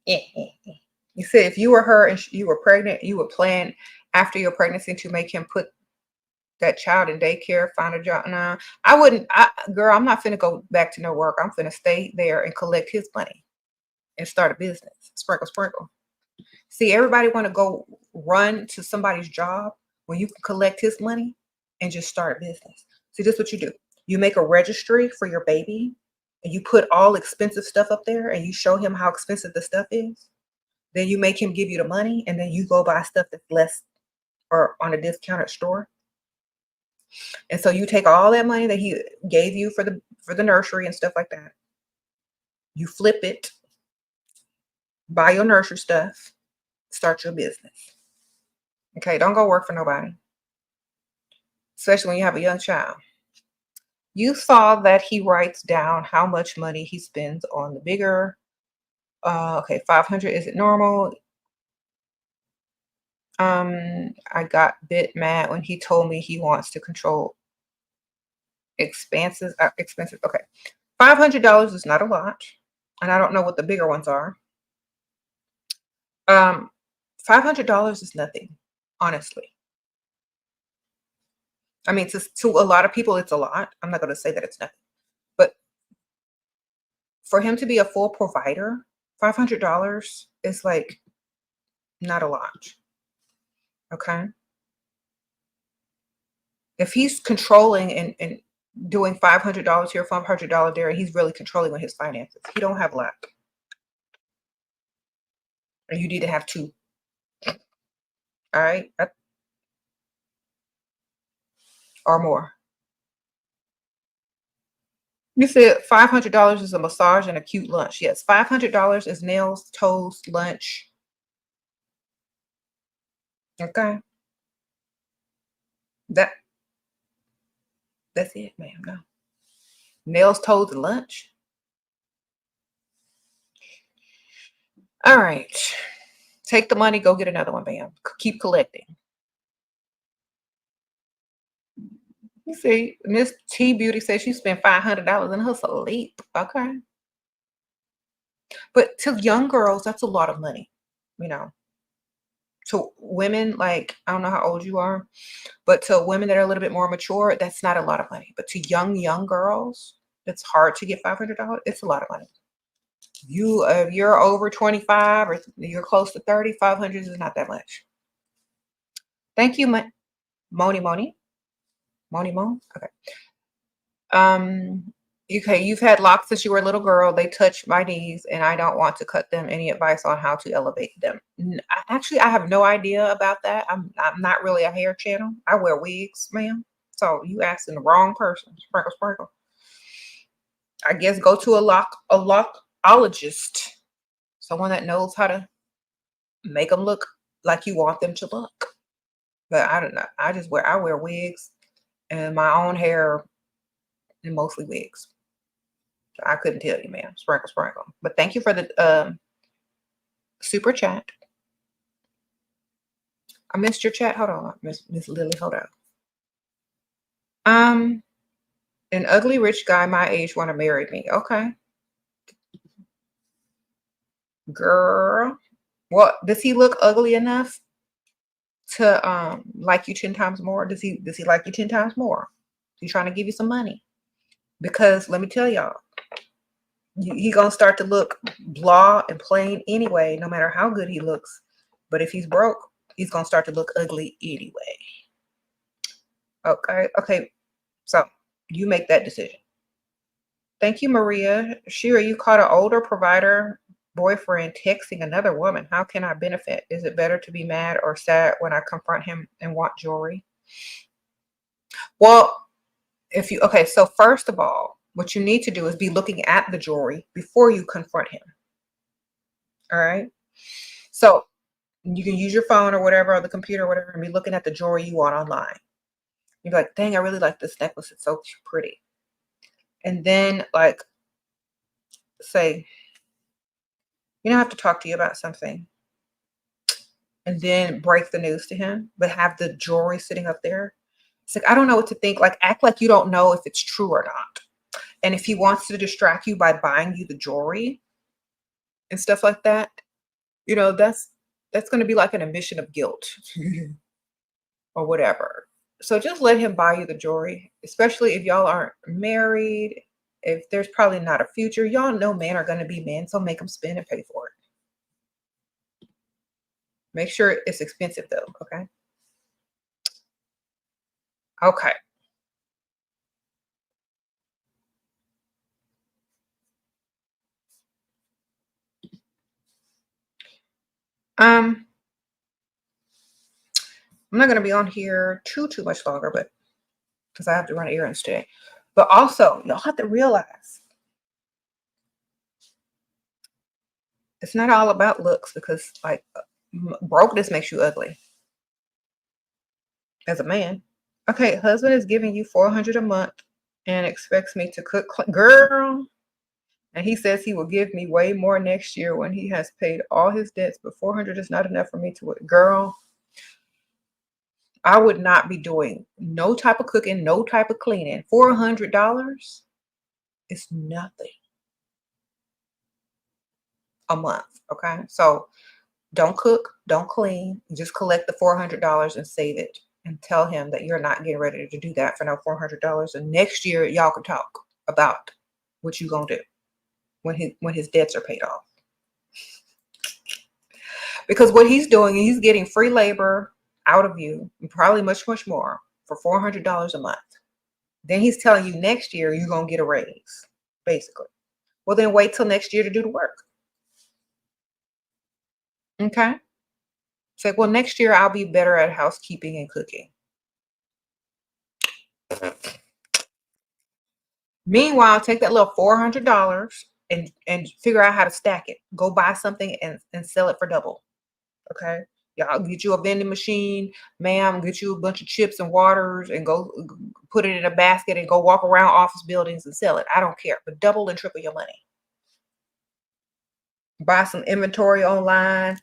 You said if you were her and you were pregnant, you would plan after your pregnancy to make him put that child in daycare, find a job. No, I wouldn't. Girl, I'm not finna go back to no work. I'm finna stay there and collect his money and start a business. Sprinkle, sprinkle. See, everybody want to go run to somebody's job when you can collect his money and just start a business. See, this is what you do. You make a registry for your baby and you put all expensive stuff up there and you show him how expensive the stuff is. Then you make him give you the money and then you go buy stuff that's less or on a discounted store. And so you take all that money that he gave you for the nursery and stuff like that. You flip it, buy your nursery stuff, start your business. Okay, don't go work for nobody, especially when you have a young child. You saw that he writes down how much money he spends on the bigger. Okay, 500. Is it normal? I got a bit mad when he told me he wants to control expenses. Expensive. Okay. $500 is not a lot. And I don't know what the bigger ones are. $500 is nothing, honestly. I mean, to a lot of people, it's a lot. I'm not going to say that it's nothing. But for him to be a full provider, $500 is like not a lot. Okay. If he's controlling and doing $500 here, $500 there, and he's really controlling with his finances, he don't have luck. And you need to have two. All right. Or more. You said $500 is a massage and a cute lunch. Yes, $500 is nails, toes, lunch. Okay. That's it, ma'am. No. Nails, toes, and lunch. All right. Take the money, go get another one, ma'am. Keep collecting. You see, Miss T Beauty says she spent $500 in her sleep. Okay. But to young girls, that's a lot of money, you know. To women, like, I don't know how old you are, but to women that are a little bit more mature, that's not a lot of money. But to young girls, it's hard to get $500. It's a lot of money. You're over 25 or you're close to 30, 500 is not that much. Thank you, Moni. Okay. Okay, you've had locks since you were a little girl. They touch my knees and I don't want to cut them. Any advice on how to elevate them? Actually, I have no idea about that. I'm not really a hair channel. I wear wigs, ma'am. So you asking the wrong person. Sprinkle. I guess go to a lockologist. Someone that knows how to make them look like you want them to look. But I don't know. I wear wigs and my own hair and mostly wigs. So I couldn't tell you, ma'am. Sprinkle. But thank you for the super chat. I missed your chat. Hold on, Miss Lily. Hold on. An ugly rich guy my age want to marry me. Okay. Girl. Well, does he look ugly enough to like you 10 times more? Does he like you 10 times more? He's trying to give you some money. Because let me tell y'all, he gonna start to look blah and plain anyway, no matter how good he looks. But if he's broke, he's gonna start to look ugly anyway. Okay. So you make that decision. Thank you, Maria. Shira, you caught an older provider boyfriend texting another woman. How can I benefit? Is it better to be mad or sad when I confront him and want jewelry? Well, so first of all, what you need to do is be looking at the jewelry before you confront him. All right. So you can use your phone or whatever, or the computer or whatever, and be looking at the jewelry you want online. You're like, dang, I really like this necklace. It's so pretty. And then like say, I have to talk to you about something. And then break the news to him, but have the jewelry sitting up there. It's like, I don't know what to think. Like, act like you don't know if it's true or not. And if he wants to distract you by buying you the jewelry and stuff like that, that's going to be like an admission of guilt or whatever. So just let him buy you the jewelry, especially if y'all aren't married. If there's probably not a future, y'all know men are going to be men, so make them spend and pay for it. Make sure it's expensive though, okay? Okay. I'm not going to be on here too much longer, but because I have to run errands today. But also, y'all have to realize it's not all about looks, because like brokenness makes you ugly as a man. Okay, husband is giving you $400 a month and expects me to cook. Girl. And he says he will give me way more next year when he has paid all his debts, but $400 is not enough for me to, girl. I would not be doing no type of cooking, no type of cleaning. $400 is nothing a month. Okay. So don't cook, don't clean. Just collect the $400 and save it and tell him that you're not getting ready to do that for no $400. And next year y'all can talk about what you gonna do when his debts are paid off. Because what he's doing, he's getting free labor out of you, and probably much, much more for $400 a month. Then he's telling you next year you're gonna get a raise, basically. Well, then wait till next year to do the work. Okay. It's like, well, next year I'll be better at housekeeping and cooking. Meanwhile, take that little $400 and figure out how to stack it. Go buy something and sell it for double. Okay. Y'all get you a vending machine, ma'am, get you a bunch of chips and waters and go put it in a basket and go walk around office buildings and sell it. I don't care, but double and triple your money. Buy some inventory online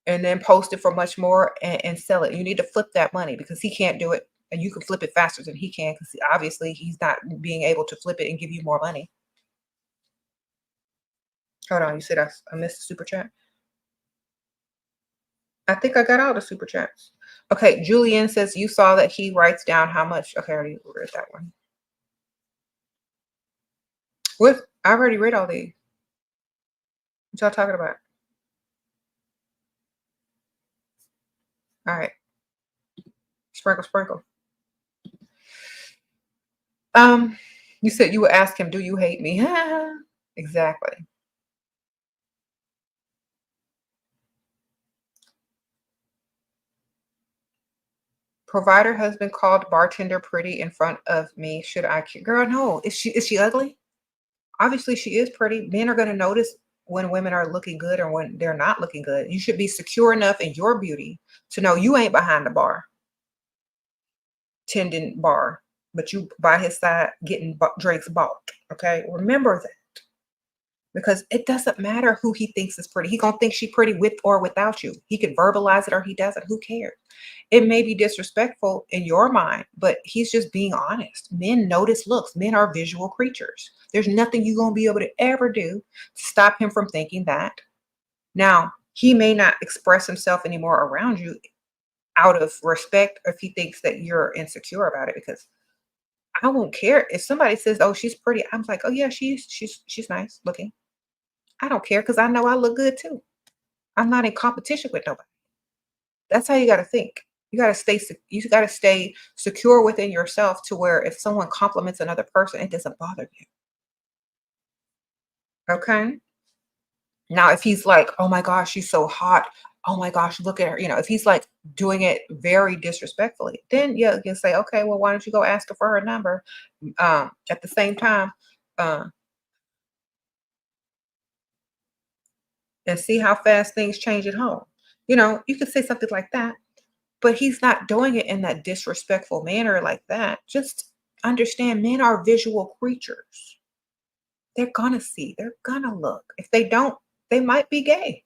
and then post it for much more and sell it. You need to flip that money because he can't do it. And you can flip it faster than he can because obviously he's not being able to flip it and give you more money. Hold on, you said I missed the super chat. I think I got all the super chats. Okay, Julian says you saw that he writes down how much. Okay, I already read that one. What? I already read all these. What y'all talking about? All right. Sprinkle, sprinkle. You said you would ask him, do you hate me? Exactly. Provider husband called bartender pretty in front of me. Should I care? Girl, no. Is she ugly? Obviously she is pretty. Men are going to notice when women are looking good or when they're not looking good. You should be secure enough in your beauty to know you ain't behind the bar, tending bar, but you by his side getting drinks bought. Okay, remember that. Because it doesn't matter who he thinks is pretty. He gonna think she pretty with or without you. He could verbalize it or he doesn't. Who cares? It may be disrespectful in your mind, but he's just being honest. Men notice looks. Men are visual creatures. There's nothing you're gonna be able to ever do to stop him from thinking that. Now, he may not express himself anymore around you out of respect if he thinks that you're insecure about it, because I won't care if somebody says, oh, she's pretty. I'm like, oh yeah, she's nice looking. I don't care because I know I look good too. I'm not in competition with nobody. That's how you got to think. You got to stay secure within yourself to where if someone compliments another person, it doesn't bother you. Okay. Now, if he's like, oh my gosh, she's so hot. Oh my gosh, look at her. If he's like doing it very disrespectfully, then yeah, you can say, okay, well, why don't you go ask her for her number? At the same time, and see how fast things change at home. You could say something like that, but he's not doing it in that disrespectful manner like that. Just understand men are visual creatures. They're gonna see, they're gonna look. If they don't, they might be gay.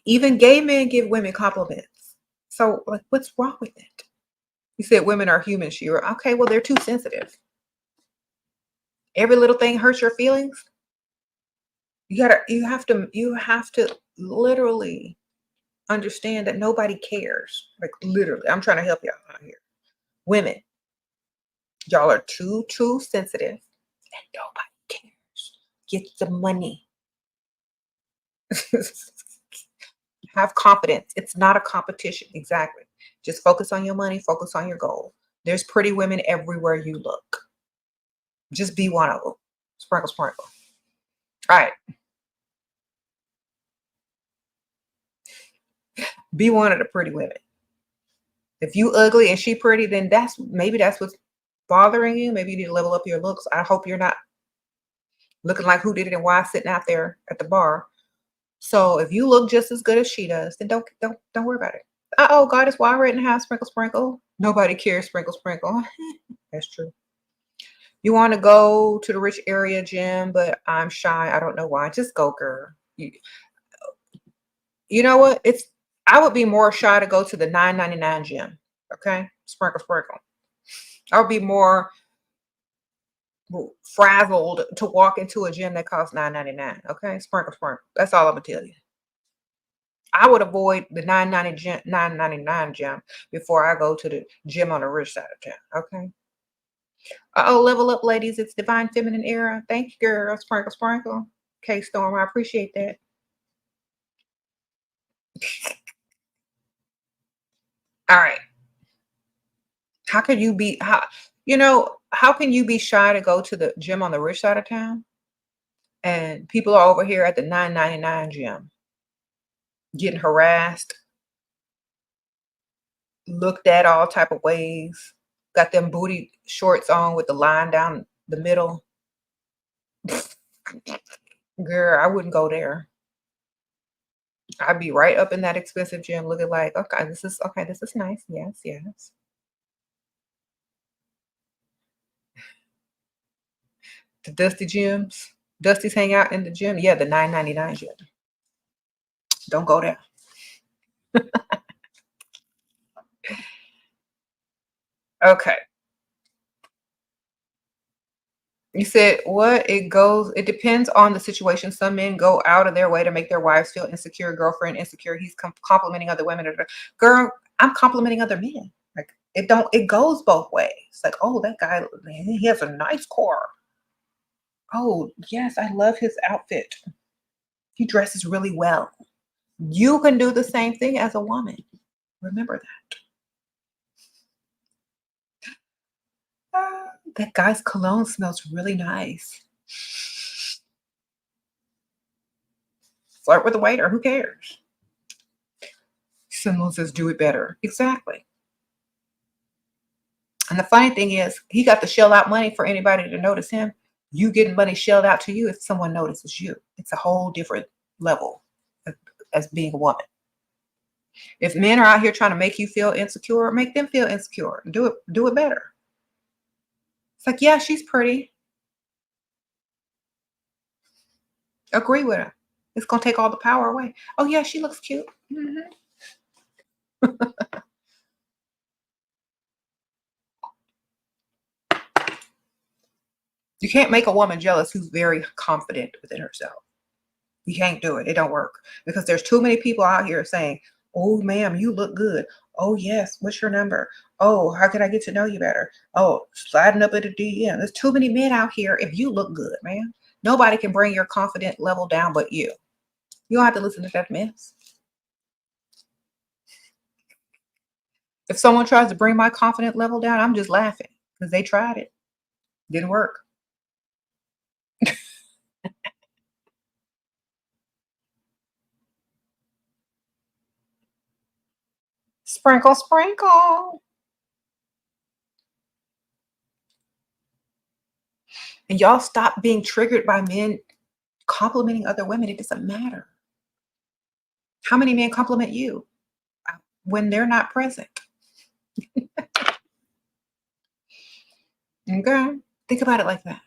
Even gay men give women compliments. So, like, what's wrong with it? You said women are human, Shira. Okay, well, they're too sensitive. Every little thing hurts your feelings. You have to literally understand that nobody cares. Like literally, I'm trying to help y'all out here. Women, y'all are too sensitive and nobody cares. Get the money. Have confidence. It's not a competition. Exactly. Just focus on your money, focus on your goal. There's pretty women everywhere you look. Just be one of them. Sprinkle, sprinkle. All right. Be one of the pretty women. If you ugly and she pretty, then that's what's bothering you. Maybe you need to level up your looks. I hope you're not looking like who did it and why sitting out there at the bar. So if you look just as good as she does, then don't worry about it. Oh, God is why right in the house. Sprinkle, sprinkle. Nobody cares. Sprinkle, sprinkle. That's true. You want to go to the rich area gym, but I'm shy. I don't know why. Just go, girl. You know what? I would be more shy to go to the 9.99 gym. Okay, sprinkle, sprinkle. I would be more frazzled to walk into a gym that costs 9.99. Okay, sprinkle, sprinkle. That's all I'm gonna tell you. I would avoid the 9.99 gym before I go to the gym on the rich side of town. Okay. Oh, level up, ladies. It's divine feminine era. Thank you, girl. Sprinkle, sprinkle. Okay, Storm. I appreciate that. All right. How can you be how can you be shy to go to the gym on the rich side of town? And people are over here at the 9.99 gym getting harassed, looked at all type of ways, got them booty shorts on with the line down the middle. Girl, I wouldn't go there. I'd be right up in that expensive gym looking like, okay, this is nice. Yes, yes. The dusty gyms. Dusties hang out in the gym. Yeah, the 9.99 gym. Don't go there. Okay. You said what? It depends on the situation. Some men go out of their way to make their wives feel insecure, girlfriend insecure. He's complimenting other women. Girl, I'm complimenting other men. Like it goes both ways. Like, oh, that guy, man, he has a nice car. Oh, yes, I love his outfit. He dresses really well. You can do the same thing as a woman. Remember that. That guy's cologne smells really nice. Flirt with the waiter. Who cares? Someone says, do it better. Exactly. And the funny thing is, he got to shell out money for anybody to notice him. You getting money shelled out to you if someone notices you. It's a whole different level as being a woman. If men are out here trying to make you feel insecure, make them feel insecure. Do it better. It's like, yeah, she's pretty. Agree with her. It's gonna take all the power away. Oh yeah, she looks cute. Mhm. You can't make a woman jealous who's very confident within herself. You can't do it. It don't work because there's too many people out here saying, "Oh, ma'am, you look good. Oh, yes. What's your number? Oh, how can I get to know you better? Oh, sliding up at a DM." There's too many men out here. If you look good, man, nobody can bring your confident level down but you. You don't have to listen to that mess. If someone tries to bring my confident level down, I'm just laughing because they tried it. Didn't work. Sprinkle, sprinkle. And y'all stop being triggered by men complimenting other women. It doesn't matter. How many men compliment you when they're not present? Okay. Think about it like that.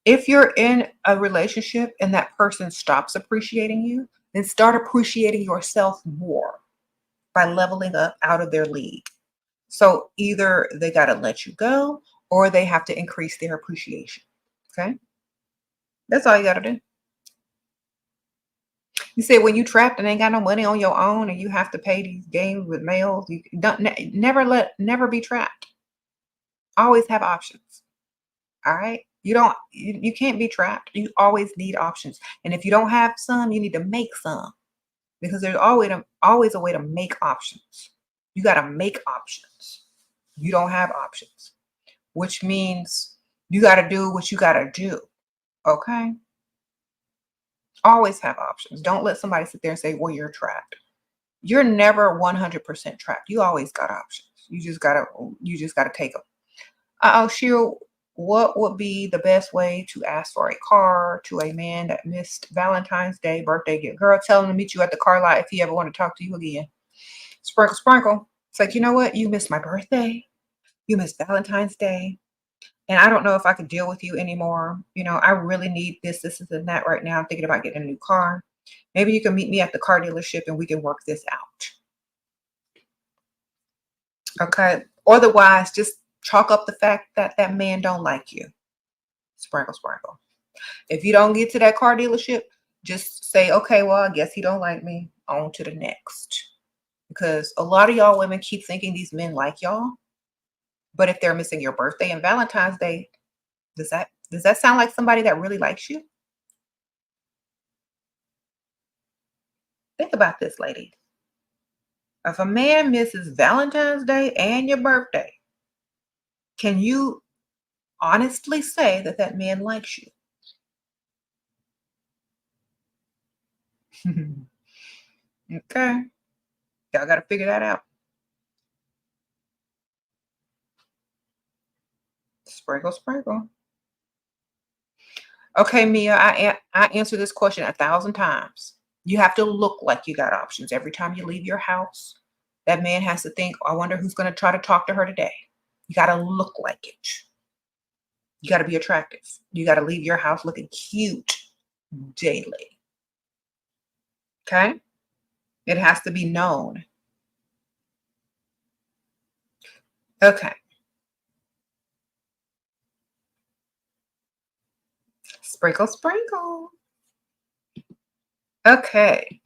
If you're in a relationship and that person stops appreciating you, then start appreciating yourself more by leveling up out of their league. So either they got to let you go or they have to increase their appreciation. Okay. That's all you got to do. You said when you trapped and ain't got no money on your own and you have to pay these games with males, you don't never be trapped. Always have options. All right. You can't be trapped. You always need options. And if you don't have some, you need to make some because there's always a way to make options. You got to make options. You don't have options, which means you got to do what you got to do. Okay. Always have options. Don't let somebody sit there and say, well, you're trapped. You're never 100% trapped. You always got options. You just gotta take them. Oh, Sheila, what would be the best way to ask for a car to a man that missed Valentine's Day birthday gift? Girl, tell him to meet you at the car lot if he ever want to talk to you again. Sprinkle, sprinkle. It's like, you know what? You missed my birthday. You missed Valentine's Day. And I don't know if I could deal with you anymore. I really need this, and that right now. I'm thinking about getting a new car. Maybe you can meet me at the car dealership and we can work this out. Okay. Otherwise, just chalk up the fact that that man don't like you. Sprinkle, sprinkle. If you don't get to that car dealership, just say, okay, well, I guess he don't like me. On to the next. Because a lot of y'all women keep thinking these men like y'all. But if they're missing your birthday and Valentine's Day, does that sound like somebody that really likes you? Think about this, lady. If a man misses Valentine's Day and your birthday, can you honestly say that that man likes you? Okay. Y'all got to figure that out. Sprinkle, sprinkle. Okay, Mia, I answered this question 1,000 times. You have to look like you got options. Every time you leave your house, that man has to think, I wonder who's going to try to talk to her today. You got to look like it. You got to be attractive. You got to leave your house looking cute daily. Okay? It has to be known. Okay. Sprinkle, sprinkle. Okay.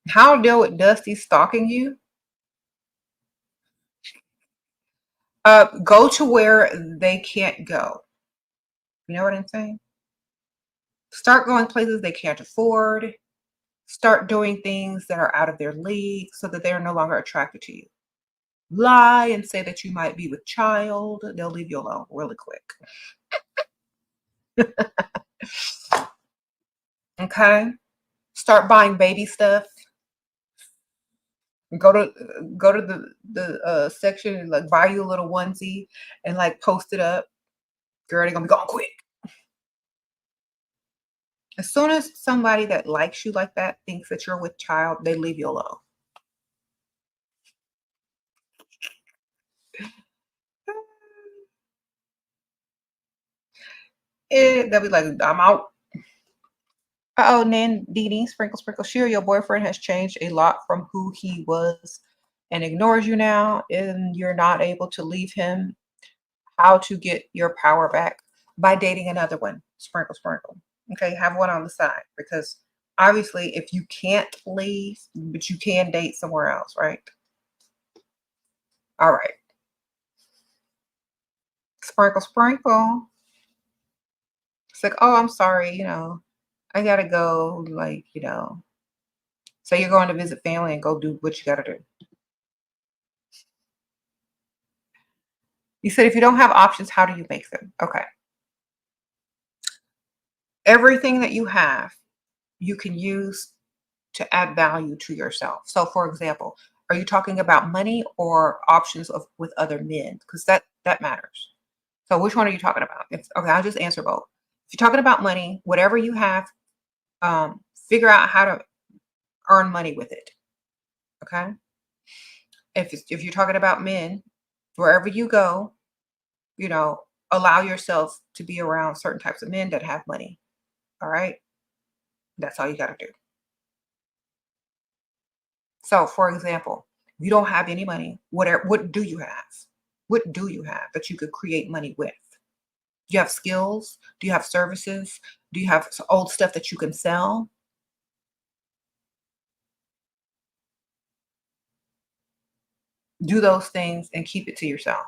How to deal with Dusty stalking you? Go to where they can't go. You know what I'm saying? Start going places they can't afford. Start doing things that are out of their league so that they're no longer attracted to you. Lie and say that you might be with child. They'll leave you alone really quick. Okay? Start buying baby stuff. Go to the section and like buy you a little onesie and like post it up. Girl, they're gonna be gone quick. As soon as somebody that likes you like that thinks that you're with child, they leave you alone. They'll be like, I'm out. Uh-oh, Nan Dee Sprinkle Sprinkle. Sure, your boyfriend has changed a lot from who he was and ignores you now, and you're not able to leave him. How to get your power back? By dating another one. Sprinkle, sprinkle. Okay, have one on the side because obviously if you can't leave, but you can date somewhere else, right? All right. Sprinkle, sprinkle. It's like, oh, I'm sorry, I gotta go, like, say you're going to visit family and go do what you gotta do. You said if you don't have options, how do you make them? Okay. Everything that you have, you can use to add value to yourself. So for example, are you talking about money or options with other men? Because that matters. So which one are you talking about? Okay, I'll just answer both. If you're talking about money, whatever you have, figure out how to earn money with it. Okay. If you're talking about men, wherever you go, allow yourself to be around certain types of men that have money. All right. That's all you got to do. So, for example, if you don't have any money, what do you have? What do you have that you could create money with? Do you have skills? Do you have services? Do you have old stuff that you can sell? Do those things and keep it to yourself.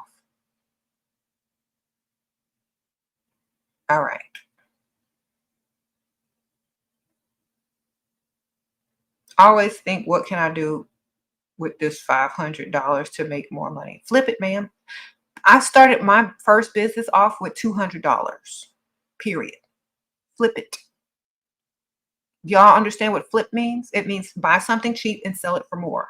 All right. Always think, what can I do with this $500 to make more money? Flip it, ma'am. I started my first business off with $200, period. Flip it. Y'all understand what flip means? It means buy something cheap and sell it for more.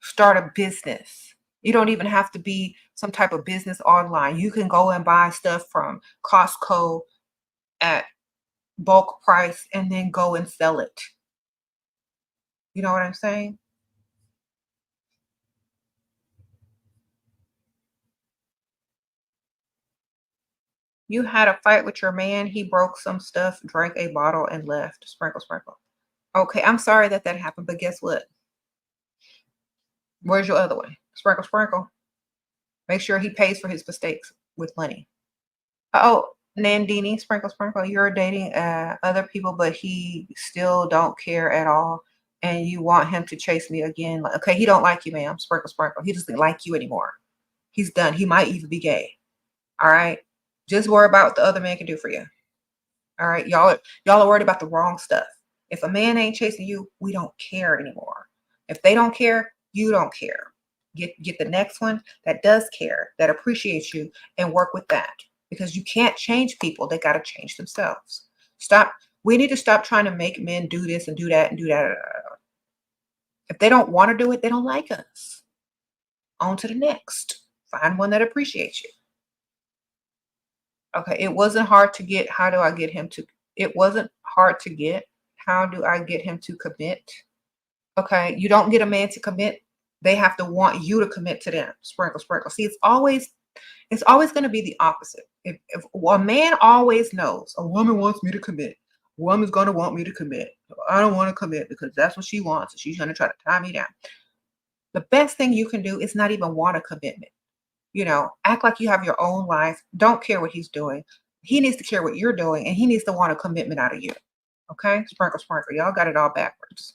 Start a business. You don't even have to be some type of business online. You can go and buy stuff from Costco at bulk price and then go and sell it. You know what I'm saying? You had a fight with your man. He broke some stuff, drank a bottle, and left. Sprinkle, sprinkle. Okay, I'm sorry that that happened, but guess what? Where's your other one? Sprinkle, sprinkle. Make sure he pays for his mistakes with money. Oh, Nandini, sprinkle, sprinkle. You're dating other people, but he still don't care at all, and you want him to chase me again. Okay, he don't like you, ma'am. Sprinkle, sprinkle. He doesn't like you anymore. He's done. He might even be gay. All right. Just worry about what the other man can do for you. All right. Y'all are worried about the wrong stuff. If a man ain't chasing you, we don't care anymore. If they don't care, you don't care. Get the next one that does care, that appreciates you, and work with that. Because you can't change people. They got to change themselves. Stop. We need to stop trying to make men do this and do that and do that. If they don't want to do it, they don't like us. On to the next. Find one that appreciates you. Okay, it wasn't hard to get. How do I get him to? It wasn't hard to get. How do I get him to commit? Okay, you don't get a man to commit. They have to want you to commit to them. Sprinkle, sprinkle. See, it's always going to be the opposite. If a man always knows a woman wants me to commit, a woman's going to want me to commit. I don't want to commit because that's what she wants, and she's going to try to tie me down. The best thing you can do is not even want a commitment. You know, act like you have your own life. Don't care what he's doing. He needs to care what you're doing, and he needs to want a commitment out of you. Okay? Sprinkle, sprinkle. Y'all got it all backwards.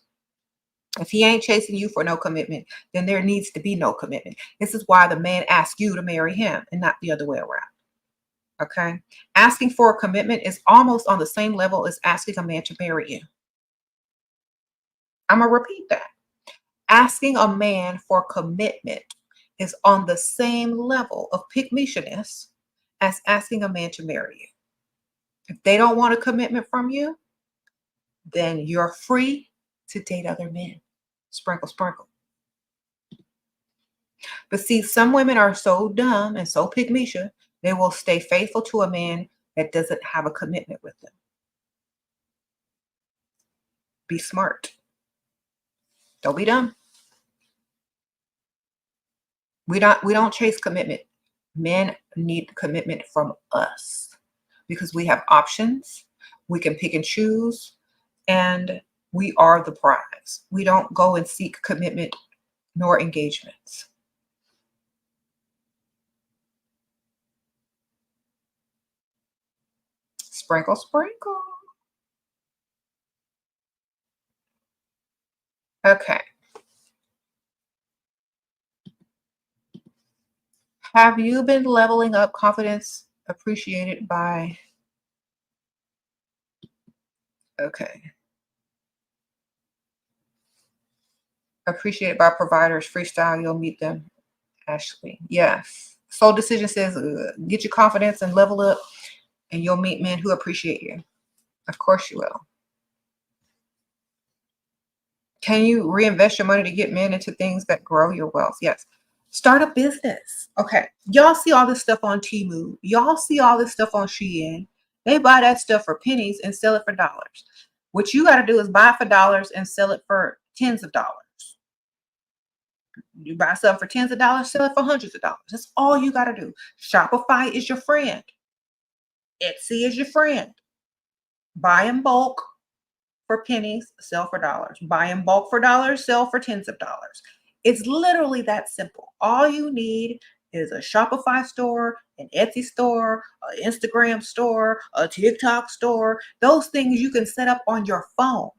If he ain't chasing you for no commitment, then there needs to be no commitment. This is why the man asks you to marry him and not the other way around. Okay? Asking for a commitment is almost on the same level as asking a man to marry you. I'm going to repeat that. Asking a man for commitment is on the same level of pick-me-shiness as asking a man to marry you. If they don't want a commitment from you, then you're free to date other men. Sprinkle, sprinkle. But see, some women are so dumb and so pick-me-shin, they will stay faithful to a man that doesn't have a commitment with them. Be smart. Don't be dumb. We don't chase commitment. Men need commitment from us because we have options. We can pick and choose, and we are the prize. We don't go and seek commitment nor engagements. Sprinkle, sprinkle. Okay. Have you been leveling up confidence appreciated by, okay. Appreciated by providers, freestyle, you'll meet them. Ashley, yes. Soul Decision says, get your confidence and level up and you'll meet men who appreciate you. Of course you will. Can you reinvest your money to get men into things that grow your wealth? Yes. Start a business. Okay. Y'all see all this stuff on Temu. Y'all see all this stuff on Shein. They buy that stuff for pennies and sell it for dollars. What you got to do is buy it for dollars and sell it for tens of dollars. You buy something for tens of dollars, sell it for hundreds of dollars. That's all you got to do. Shopify is your friend. Etsy is your friend. Buy in bulk for pennies, sell for dollars. Buy in bulk for dollars, sell for tens of dollars. It's literally that simple. All you need is a Shopify store, an Etsy store, an Instagram store, a TikTok store. Those things you can set up on your phone.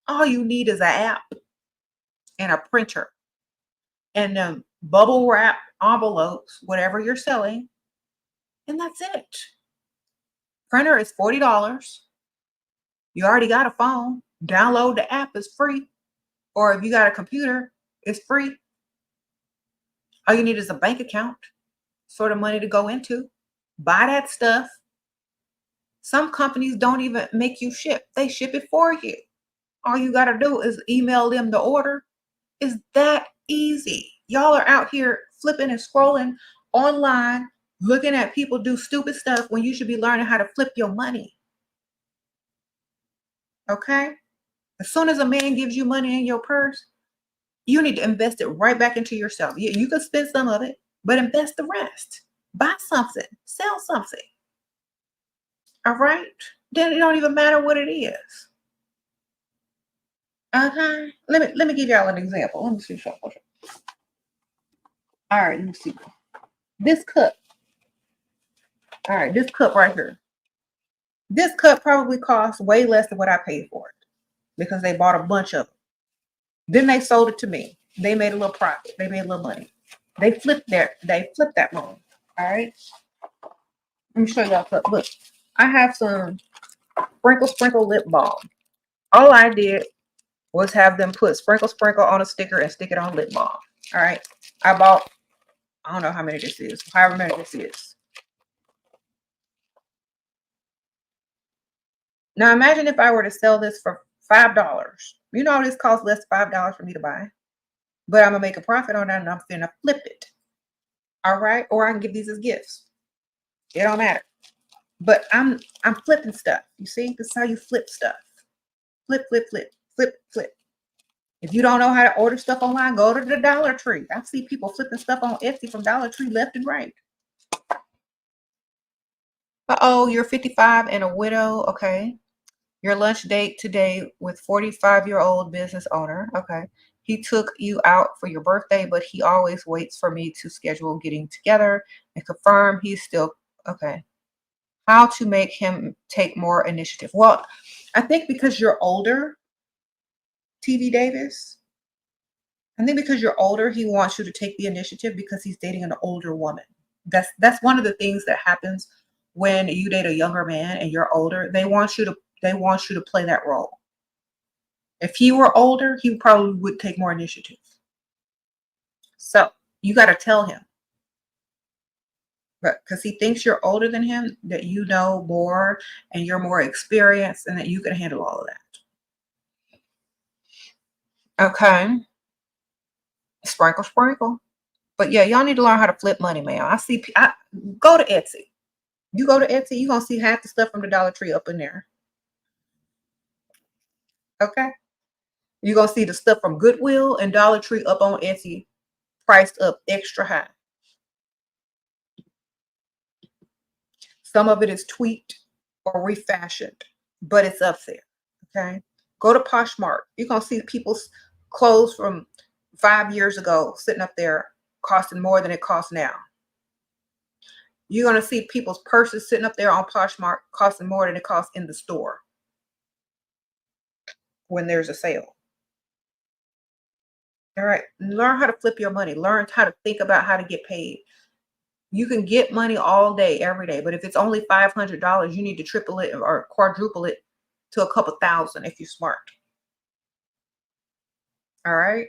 All you need is an app and a printer and bubble wrap envelopes, whatever you're selling, and that's it. Printer is $40. You already got a phone. Download the app, it's free. Or if you got a computer, it's free. All you need is a bank account, sort of money to go into. Buy that stuff. Some companies don't even make you ship. They ship it for you. All you got to do is email them the order. It's that easy. Y'all are out here flipping and scrolling online, looking at people do stupid stuff when you should be learning how to flip your money. Okay? As soon as a man gives you money in your purse, you need to invest it right back into yourself. You can spend some of it, but invest the rest. Buy something, sell something. All right. Then it don't even matter what it is. Okay. Let me give y'all an example. Let me see something. All right, let me see. This cup. All right, this cup right here. This cup probably cost way less than what I paid for it because they bought a bunch of them. Then they sold it to me. They made a little profit. They made a little money. They flipped that wrong. All right. Let me show y'all cup. Look, I have some sprinkle lip balm. All I did was have them put sprinkle on a sticker and stick it on lip balm. All right. I bought, I don't know how many this is, however many this is. Now imagine if I were to sell this for $5. You know this costs less than $5 for me to buy. But I'm gonna make a profit on that and I'm gonna flip it. All right. Or I can give these as gifts. It don't matter. But I'm flipping stuff. You see, this is how you flip stuff. Flip. If you don't know how to order stuff online, go to the Dollar Tree. I see people flipping stuff on Etsy from Dollar Tree left and right. Uh-oh, you're 55 and a widow. Okay. Your lunch date today with 45-year-old business owner. Okay. He took you out for your birthday, but he always waits for me to schedule getting together and confirm he's still okay. How to make him take more initiative? Well, I think because you're older, TV Davis, I think because you're older, he wants you to take the initiative because he's dating an older woman. That's one of the things that happens when you date a younger man and you're older. They want you to play that role. If he were older, he probably would take more initiative. So you got to tell him. But because he thinks you're older than him, that you know more and you're more experienced and that you can handle all of that. Okay. Sprinkle. But yeah, y'all need to learn how to flip money, man. I go to Etsy. You go to Etsy, you're going to see half the stuff from the Dollar Tree up in there. Okay. You're going to see the stuff from Goodwill and Dollar Tree up on Etsy, priced up extra high. Some of it is tweaked or refashioned, but it's up there. Okay. Go to Poshmark. You're going to see people's clothes from 5 years ago sitting up there costing more than it costs now. You're going to see people's purses sitting up there on Poshmark costing more than it costs in the store when there's a sale. All right. Learn how to flip your money. Learn how to think about how to get paid. You can get money all day, every day. But if it's only $500, you need to triple it or quadruple it to a couple thousand if you're smart. All right.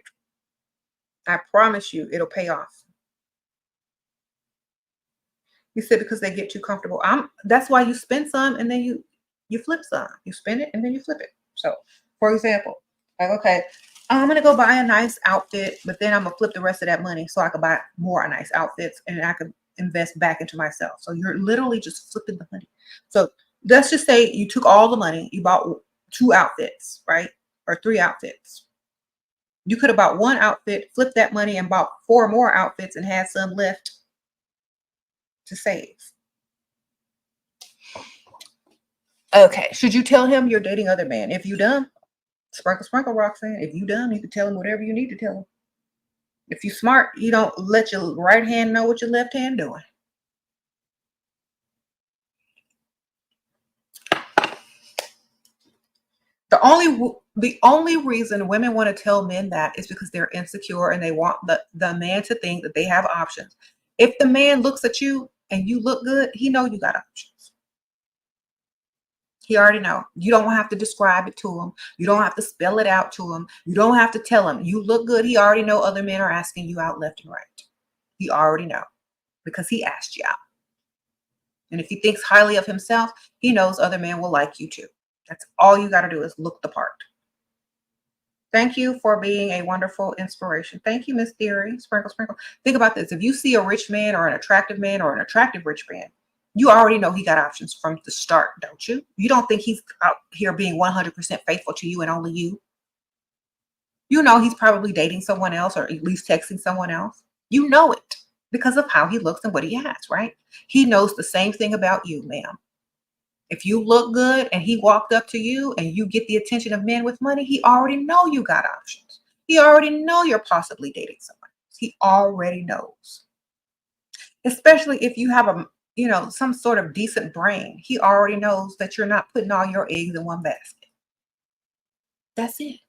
I promise you it'll pay off. You said because they get too comfortable. That's why you spend some and then you flip some. You spend it and then you flip it. So, for example, like, okay, I'm going to go buy a nice outfit, but then I'm going to flip the rest of that money so I can buy more nice outfits and I can invest back into myself. So you're literally just flipping the money. So let's just say you took all the money, you bought 2 outfits, right? Or 3 outfits. You could have bought 1 outfit, flipped that money and bought 4 more outfits and had some left to save. Okay. Should you tell him you're dating other men? If you dumb, sprinkle, Roxanne. If you dumb, you can tell him whatever you need to tell him. If you smart, you don't let your right hand know what your left hand doing. The only reason women want to tell men that is because they're insecure and they want the man to think that they have options. If the man looks at you and you look good, he know you got options. He already know. You don't have to describe it to him. You don't have to spell it out to him. You don't have to tell him. You look good. He already know other men are asking you out left and right. He already know because he asked you out. And if he thinks highly of himself, he knows other men will like you too. That's all you got to do is look the part. Thank you for being a wonderful inspiration. Thank you, Miss Theory. Sprinkle. Think about this. If you see a rich man or an attractive rich man, you already know he got options from the start, don't you? You don't think he's out here being 100% faithful to you and only you. You know he's probably dating someone else or at least texting someone else. You know it because of how he looks and what he has, right? He knows the same thing about you, ma'am. If you look good and he walked up to you and you get the attention of men with money, he already know you got options. He already know you're possibly dating someone else. He already knows. Especially if you have some sort of decent brain. He already knows that you're not putting all your eggs in one basket. That's it.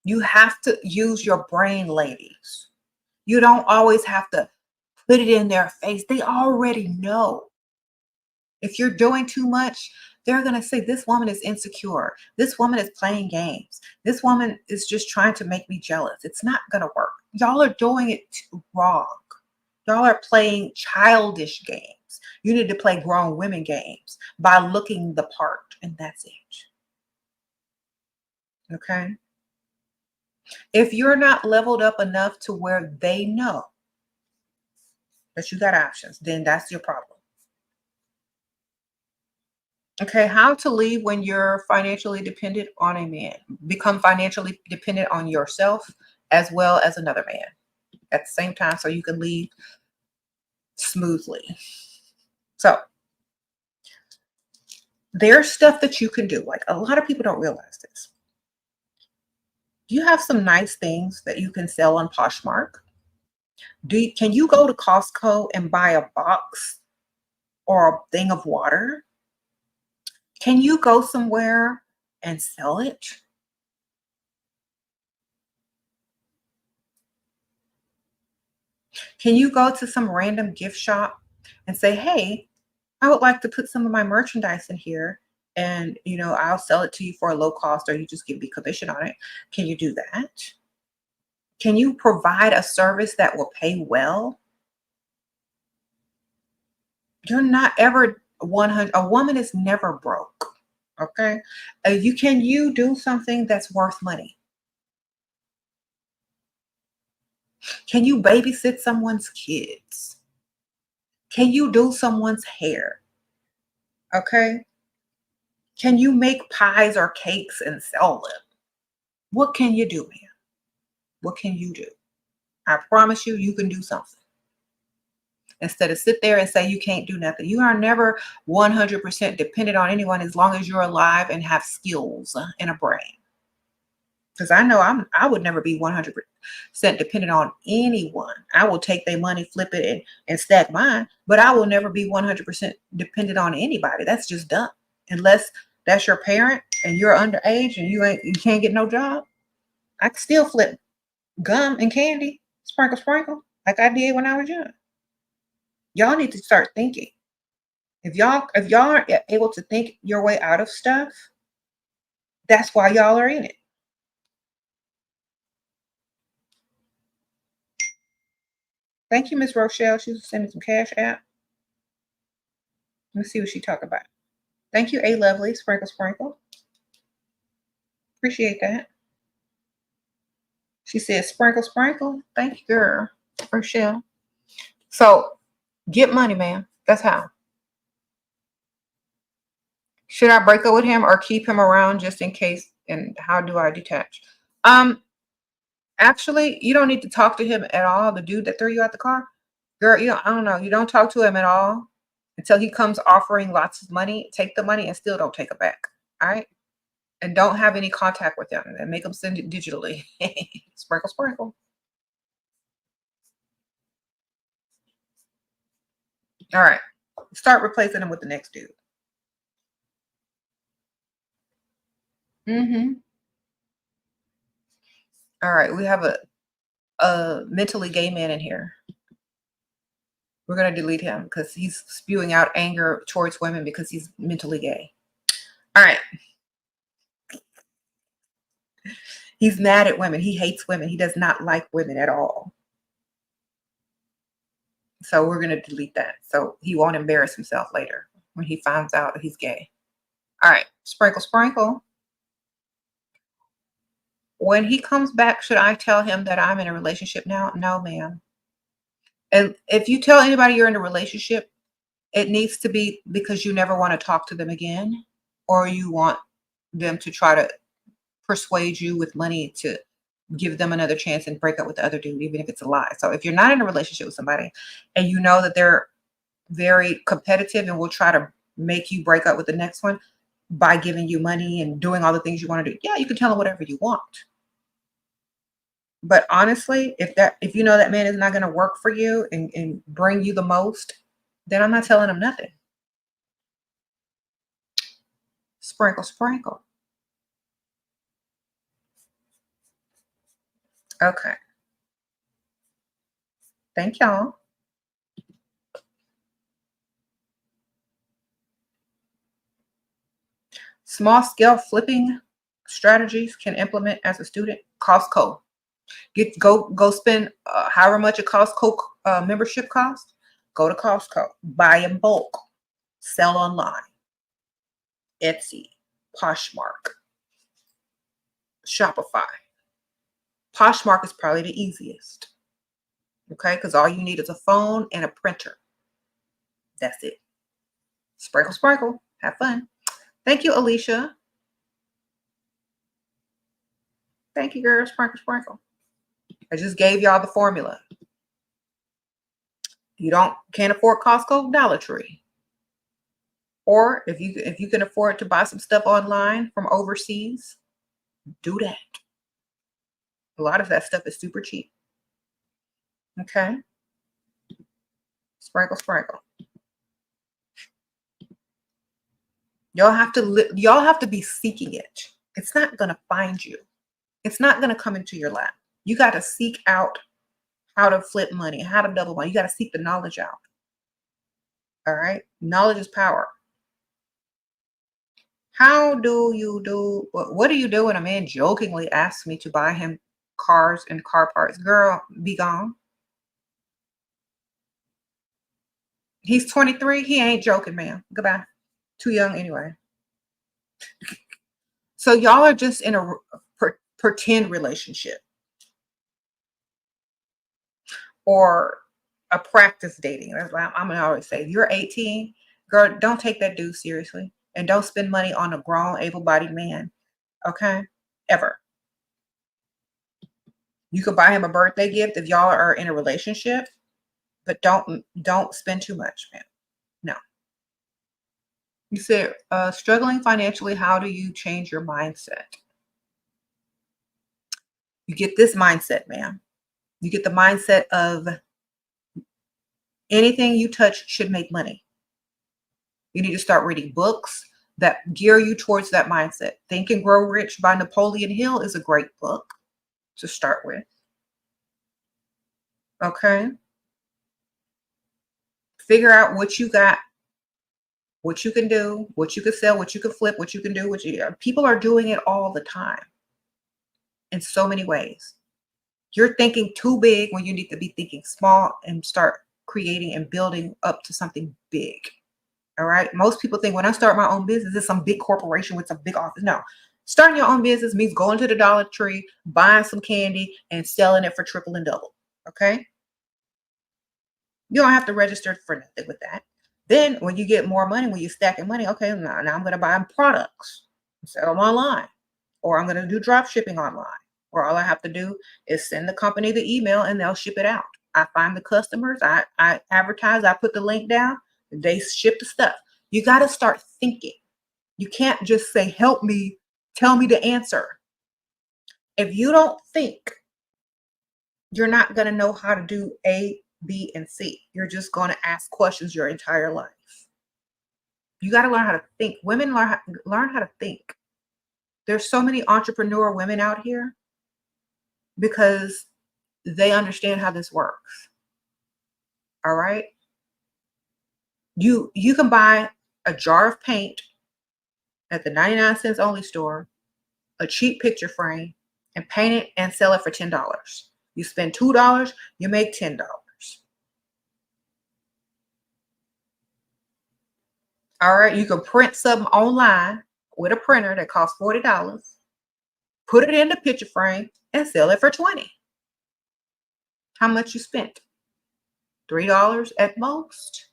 You have to use your brain, ladies. You don't always have to put it in their face. They already know. If you're doing too much, they're going to say, this woman is insecure. This woman is playing games. This woman is just trying to make me jealous. It's not going to work. Y'all are doing it wrong. Y'all are playing childish games. You need to play grown women games by looking the part, and that's it. Okay? If you're not leveled up enough to where they know that you got options, then that's your problem. Okay, how to leave when you're financially dependent on a man. Become financially dependent on yourself as well as another man at the same time so you can leave smoothly. So there's stuff that you can do. Like, a lot of people don't realize this. You have some nice things that you can sell on Poshmark. Can you go to Costco and buy a box or a thing of water? Can you go somewhere and sell it? Can you go to some random gift shop and say, hey, I would like to put some of my merchandise in here, and I'll sell it to you for a low cost, or you just give me commission on it. Can you do that? Can you provide a service that will pay well? You're not ever 100. A woman is never broke. Okay. Can you do something that's worth money? Can you babysit someone's kids? Can you do someone's hair? Okay. Can you make pies or cakes and sell them? What can you do, man? What can you do? I promise you, you can do something. Instead of sit there and say you can't do nothing. You are never 100% dependent on anyone as long as you're alive and have skills and a brain. Because I know I would never be 100% dependent on anyone. I will take their money, flip it, and stack mine. But I will never be 100% dependent on anybody. That's just dumb. Unless that's your parent and you're underage and you can't get no job. I can still flip gum and candy, sprinkle, like I did when I was young. Y'all need to start thinking. If y'all aren't able to think your way out of stuff, that's why y'all are in it. Thank you, Miss Rochelle. She's sending some cash out. Let me see what she talk about. Thank you, A Lovely, sprinkle. Appreciate that. She said sprinkle. Thank you, girl, Rochelle. So get money, man. That's how. Should I break up with him or keep him around just in case? And how do I detach? Actually, you don't need to talk to him at all. The dude that threw you out the car, girl, I don't know. You don't talk to him at all until he comes offering lots of money. Take the money and still don't take it back. All right. And don't have any contact with him and make him send it digitally. Sprinkle. All right. Start replacing him with the next dude. All right. We have a mentally gay man in here. We're going to delete him because he's spewing out anger towards women because he's mentally gay. All right. He's mad at women. He hates women. He does not like women at all. So we're going to delete that. So he won't embarrass himself later when he finds out that he's gay. All right. Sprinkle. When he comes back, should I tell him that I'm in a relationship now? No, ma'am. And if you tell anybody you're in a relationship, it needs to be because you never want to talk to them again, or you want them to try to persuade you with money to give them another chance and break up with the other dude, even if it's a lie. So if you're not in a relationship with somebody and you know that they're very competitive and will try to make you break up with the next one by giving you money and doing all the things you want to do. Yeah, you can tell them whatever you want. But honestly, if you know that man is not going to work for you and bring you the most, then I'm not telling him nothing. Sprinkle, sprinkle. Okay. Thank y'all. Small scale flipping strategies can implement as a student. Costco. Go spend however much a Costco membership costs. Go to Costco. Buy in bulk. Sell online. Etsy. Poshmark. Shopify. Poshmark is probably the easiest. Okay, because all you need is a phone and a printer. That's it. Sprinkle, sprinkle. Have fun. Thank you, Alicia. Thank you, girl. Sprinkle, sprinkle. I just gave y'all the formula. You can't afford Costco, Dollar Tree. Or if you can afford to buy some stuff online from overseas, do that. A lot of that stuff is super cheap. Okay. Sprinkle, sprinkle. Y'all have to be seeking it. It's not going to find you. It's not going to come into your lap. You got to seek out how to flip money, how to double money. You got to seek the knowledge out. All right. Knowledge is power. What do you do when a man jokingly asks me to buy him cars and car parts? Girl, be gone. He's 23. He ain't joking, man. Goodbye. Too young anyway. So y'all are just in a pretend relationship or a practice dating. That's what I'm gonna always say. If you're 18, girl, don't take that dude seriously and don't spend money on a grown, able-bodied man. Okay, ever. You could buy him a birthday gift if y'all are in a relationship, but don't spend too much, man. No. You said struggling financially. How do you change your mindset? You get this mindset, man. You get the mindset of anything you touch should make money. You need to start reading books that gear you towards that mindset. Think and Grow Rich by Napoleon Hill is a great book to start with. Okay. Figure out what you got, what you can do, what you can sell, what you can flip, what you can do. People are doing it all the time in so many ways. You're thinking too big when you need to be thinking small and start creating and building up to something big. All right. Most people think when I start my own business, it's some big corporation with some big office. No, starting your own business means going to the Dollar Tree, buying some candy and selling it for triple and double. Okay. You don't have to register for nothing with that. Then when you get more money, when you're stacking money, okay, now I'm going to buy products, sell them online, or I'm going to do drop shipping online, or all I have to do is send the company the email and they'll ship it out. I find the customers, I advertise, I put the link down, they ship the stuff. You got to start thinking. You can't just say, help me, tell me the answer. If you don't think, you're not going to know how to do A, B, and C. You're just going to ask questions your entire life. You got to learn how to think. Women learn how to think. There's so many entrepreneur women out here because they understand how this works. All right. You can buy a jar of paint at the 99 cents only store, a cheap picture frame, and paint it and sell it for $10. You spend $2, you make $10. All right, you can print something online with a printer that costs $40, put it in the picture frame, and sell it for $20. How much you spent? $3 at most.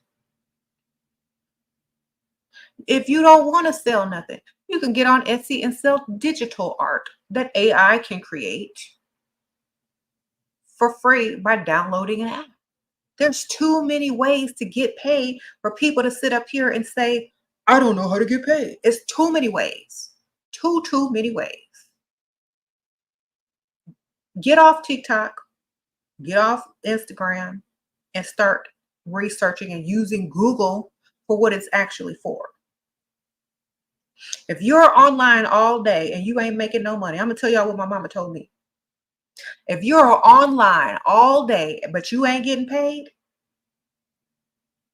If you don't want to sell nothing, you can get on Etsy and sell digital art that AI can create for free by downloading an app. There's too many ways to get paid for people to sit up here and say, I don't know how to get paid. It's too many ways. Too many ways. Get off TikTok, get off Instagram, and start researching and using Google for what it's actually for. If you're online all day and you ain't making no money, I'm gonna tell y'all what my mama told me. If you're online all day but you ain't getting paid,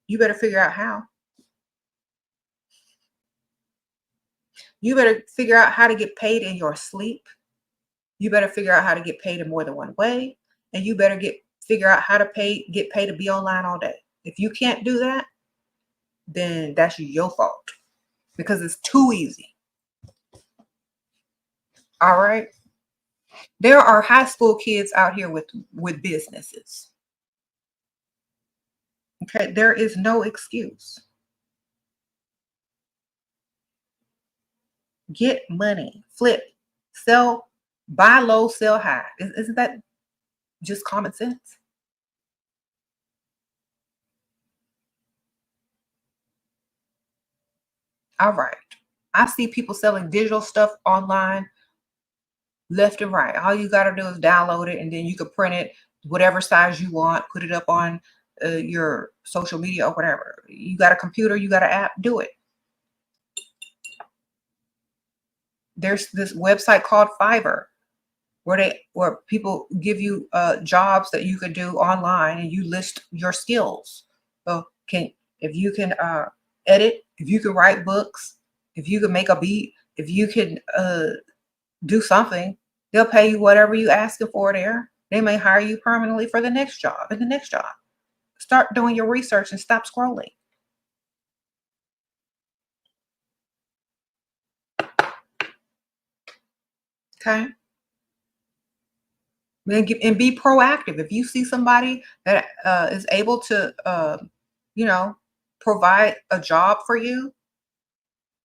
you better figure out how. You better figure out how to get paid in your sleep. You better figure out how to get paid in more than one way. And you better figure out how to get paid to be online all day. If you can't do that, then that's your fault because it's too easy. All right. There are high school kids out here with businesses. Okay. There is no excuse. Get money, flip, sell, buy low, sell high. Isn't that just common sense? All right. I see people selling digital stuff online left and right. All you got to do is download it and then you can print it whatever size you want, put it up on your social media or whatever. You got a computer, you got an app, do it. There's this website called Fiverr where people give you jobs that you could do online and you list your skills. So if you can edit, if you can write books, if you can make a beat, if you can do something, they'll pay you whatever you asking for there. They may hire you permanently for the next job and the next job. Start doing your research and stop scrolling. Okay. And be proactive. If you see somebody that is able to, provide a job for you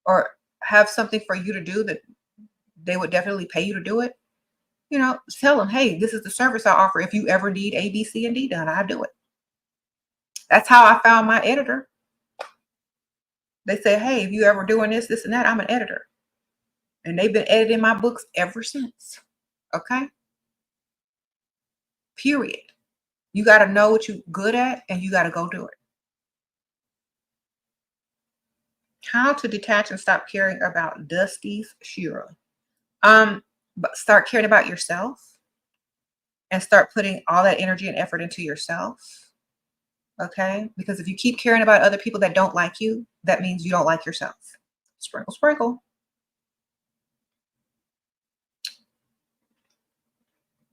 or have something for you to do that they would definitely pay you to do it, tell them, hey, this is the service I offer. If you ever need A, B, C, and D done, I do it. That's how I found my editor. They say, hey, if you ever doing this, and that, I'm an editor. And they've been editing my books ever since. Okay? Period. You got to know what you're good at and you got to go do it. How to detach and stop caring about Dusty's Shira. But start caring about yourself and start putting all that energy and effort into yourself. Okay? Because if you keep caring about other people that don't like you, that means you don't like yourself. Sprinkle, sprinkle.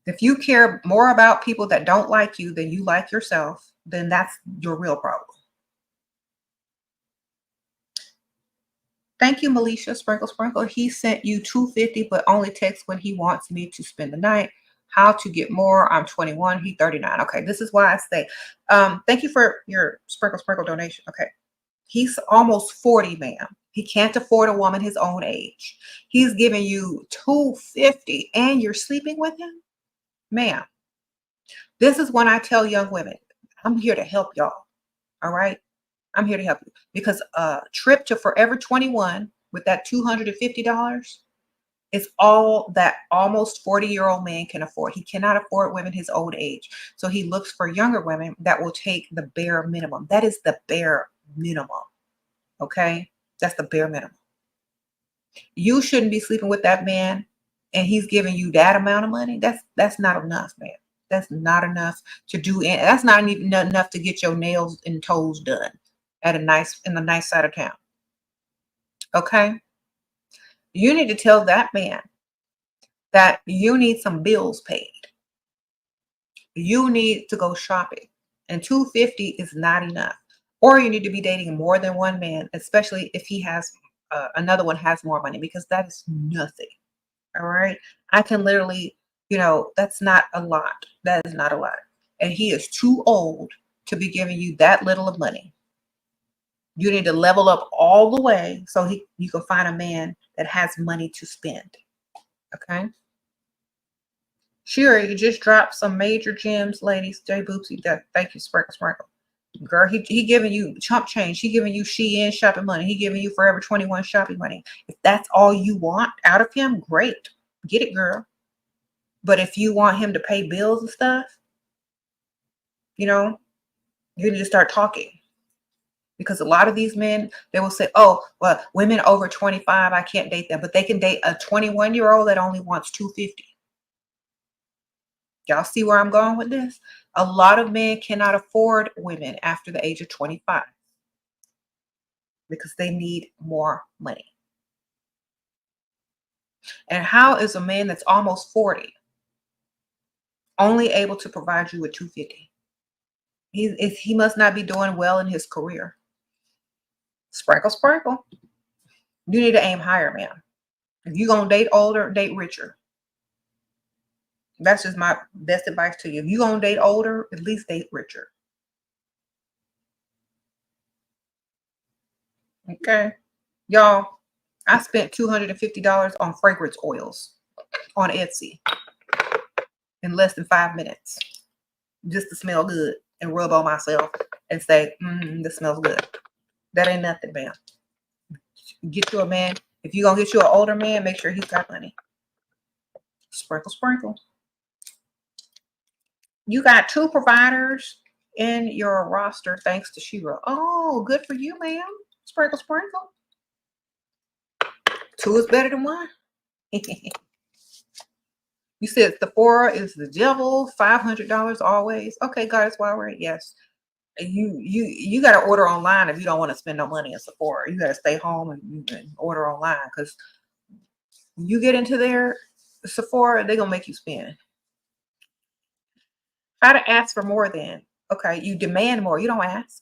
If you care more about people that don't like you than you like yourself, then that's your real problem. Thank you, Melisha. Sprinkle, sprinkle. He sent you $250, but only texts when he wants me to spend the night. How to get more? I'm 21. He 39. Okay, this is why I say, thank you for your sprinkle, sprinkle donation. Okay, he's almost 40, ma'am. He can't afford a woman his own age. He's giving you $250, and you're sleeping with him, ma'am. This is when I tell young women, I'm here to help y'all. All right. I'm here to help you because a trip to Forever 21 with that $250 is all that almost 40-year-old man can afford. He cannot afford women his old age. So he looks for younger women that will take the bare minimum. That is the bare minimum. Okay. That's the bare minimum. You shouldn't be sleeping with that man and he's giving you that amount of money. That's not enough, man. That's not enough to do. That's not even enough to get your nails and toes done in the nice side of town. Okay. You need to tell that man that you need some bills paid. You need to go shopping and $250 is not enough. Or you need to be dating more than one man, especially if he has another one has more money, because that is nothing. All right. I can literally, that's not a lot. That is not a lot. And he is too old to be giving you that little of money. You need to level up all the way so you can find a man that has money to spend. Okay. Sure, you just dropped some major gems, ladies. J Boopsy, thank you, Sprinkle Sprinkle. Girl, he giving you chump change. He giving you Shein shopping money. He giving you Forever 21 shopping money. If that's all you want out of him, great. Get it, girl. But if you want him to pay bills and stuff, you know, you need to start talking. Because a lot of these men, they will say, oh, well, women over 25, I can't date them. But they can date a 21-year-old that only wants $250. Y'all see where I'm going with this? A lot of men cannot afford women after the age of 25 because they need more money. And how is a man that's almost 40 only able to provide you with $250? He must not be doing well in his career. Sprinkle, sprinkle. You need to aim higher, man. If you're going to date older, date richer. That's just my best advice to you. If you're going to date older, at least date richer. Okay. Y'all, I spent $250 on fragrance oils on Etsy in less than 5 minutes just to smell good and rub on myself and say, this smells good. That ain't nothing, man. Get you a man. If you're going to get you an older man, make sure he's got money. Sprinkle, sprinkle. You got 2 providers in your roster thanks to Shera. Oh, good for you, ma'am. Sprinkle, sprinkle. 2 is better than 1. You said Sephora is the devil, $500 always. Okay, guys, while we're yes. You got to order online if you don't want to spend no money in Sephora. You got to stay home and order online because when you get into their Sephora, they're going to make you spend. How to ask for more then? Okay, you demand more. You don't ask.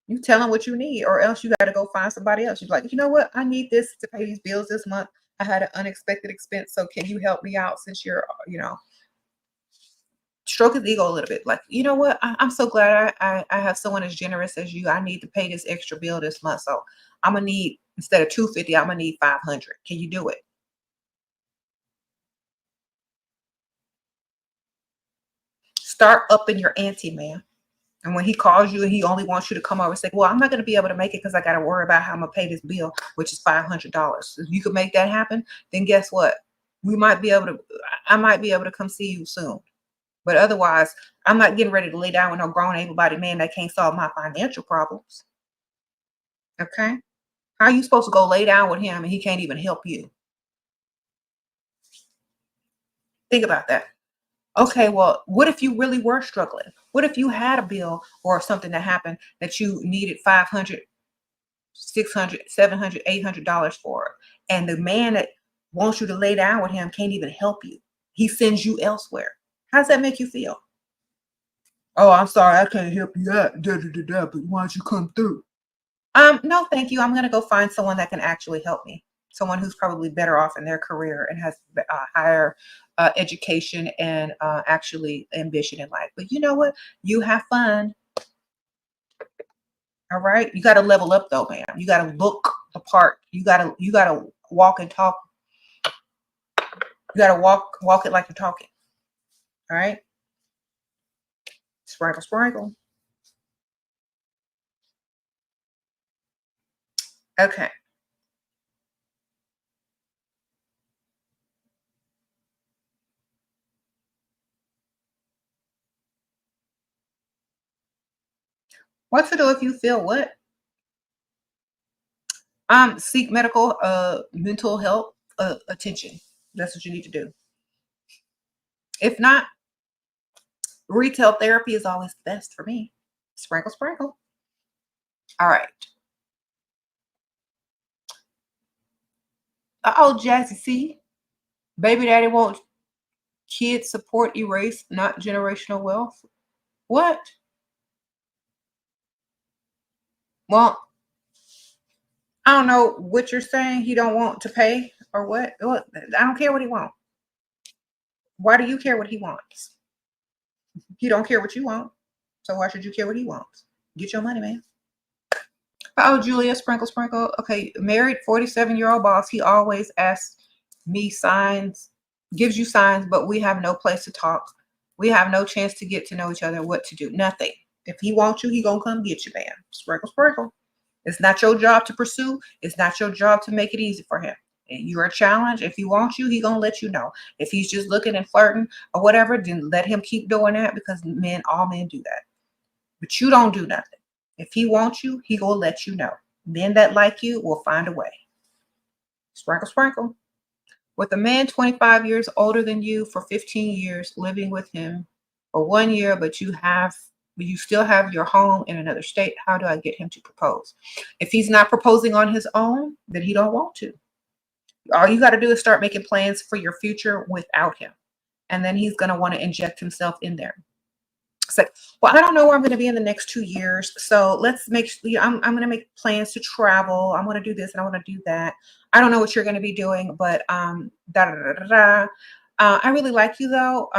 You tell them what you need, or else you got to go find somebody else. You're like, you know what? I need this to pay these bills this month. I had an unexpected expense, so can you help me out since you're, stroke his ego a little bit. Like, you know what? I'm so glad I have someone as generous as you. I need to pay this extra bill this month, so I'm gonna need, instead of $250, I'm gonna need $500. Can you do it? Start upping your ante, man. And when he calls you and he only wants you to come over and say, well, I'm not going to be able to make it because I got to worry about how I'm going to pay this bill, which is $500. If you could make that happen, then guess what? I might be able to come see you soon. But otherwise, I'm not getting ready to lay down with no grown able-bodied man that can't solve my financial problems. Okay? How are you supposed to go lay down with him and he can't even help you? Think about that. Okay, well, what if you really were struggling? What if you had a bill or something that happened that you needed $500, $600, $700, $800 for, and the man that wants you to lay down with him can't even help you? He sends you elsewhere. How does that make you feel? Oh, I'm sorry, I can't help you out. But why don't you come through? No, thank you. I'm going to go find someone that can actually help me. Someone who's probably better off in their career and has higher education and actually ambition in life. But you know what? You have fun. All right. You got to level up though, man. You got to look the part. You got to walk and talk. You got to walk it like you're talking. All right. Sprinkle, sprinkle. Okay. What to do if you feel what? Seek medical, mental health attention. That's what you need to do. If not, retail therapy is always the best for me. Sprinkle, sprinkle. All right. Oh, Jazzy C. Baby daddy wants kids support erase, not generational wealth. What? Well, I don't know what you're saying. He don't want to pay or what? I don't care what he wants. Why do you care what he wants? He don't care what you want. So why should you care what he wants? Get your money, man. Oh, Julia, sprinkle, sprinkle. Okay, married 47-year-old boss. He always asks me signs gives you signs, but we have no place to talk. We have no chance to get to know each other, what to do, nothing. If he wants you, he gonna come get you, man. Sprinkle, sprinkle. It's not your job to pursue. It's not your job to make it easy for him. And you're a challenge. If he wants you, he gonna let you know. If he's just looking and flirting or whatever, then let him keep doing that, because men, all men do that. But you don't do nothing. If he wants you, he gonna let you know. Men that like you will find a way. Sprinkle, sprinkle. With a man 25 years older than you for 15 years, living with him for 1 year, but you still have your home in another state, how do I get him to propose? If he's not proposing on his own, then he don't want to. All you got to do is start making plans for your future without him. And then he's going to want to inject himself in there. It's like, well, I don't know where I'm going to be in the next 2 years. So let's make, I'm going to make plans to travel. I'm going to do this and I want to do that. I don't know what you're going to be doing, but I really like you though.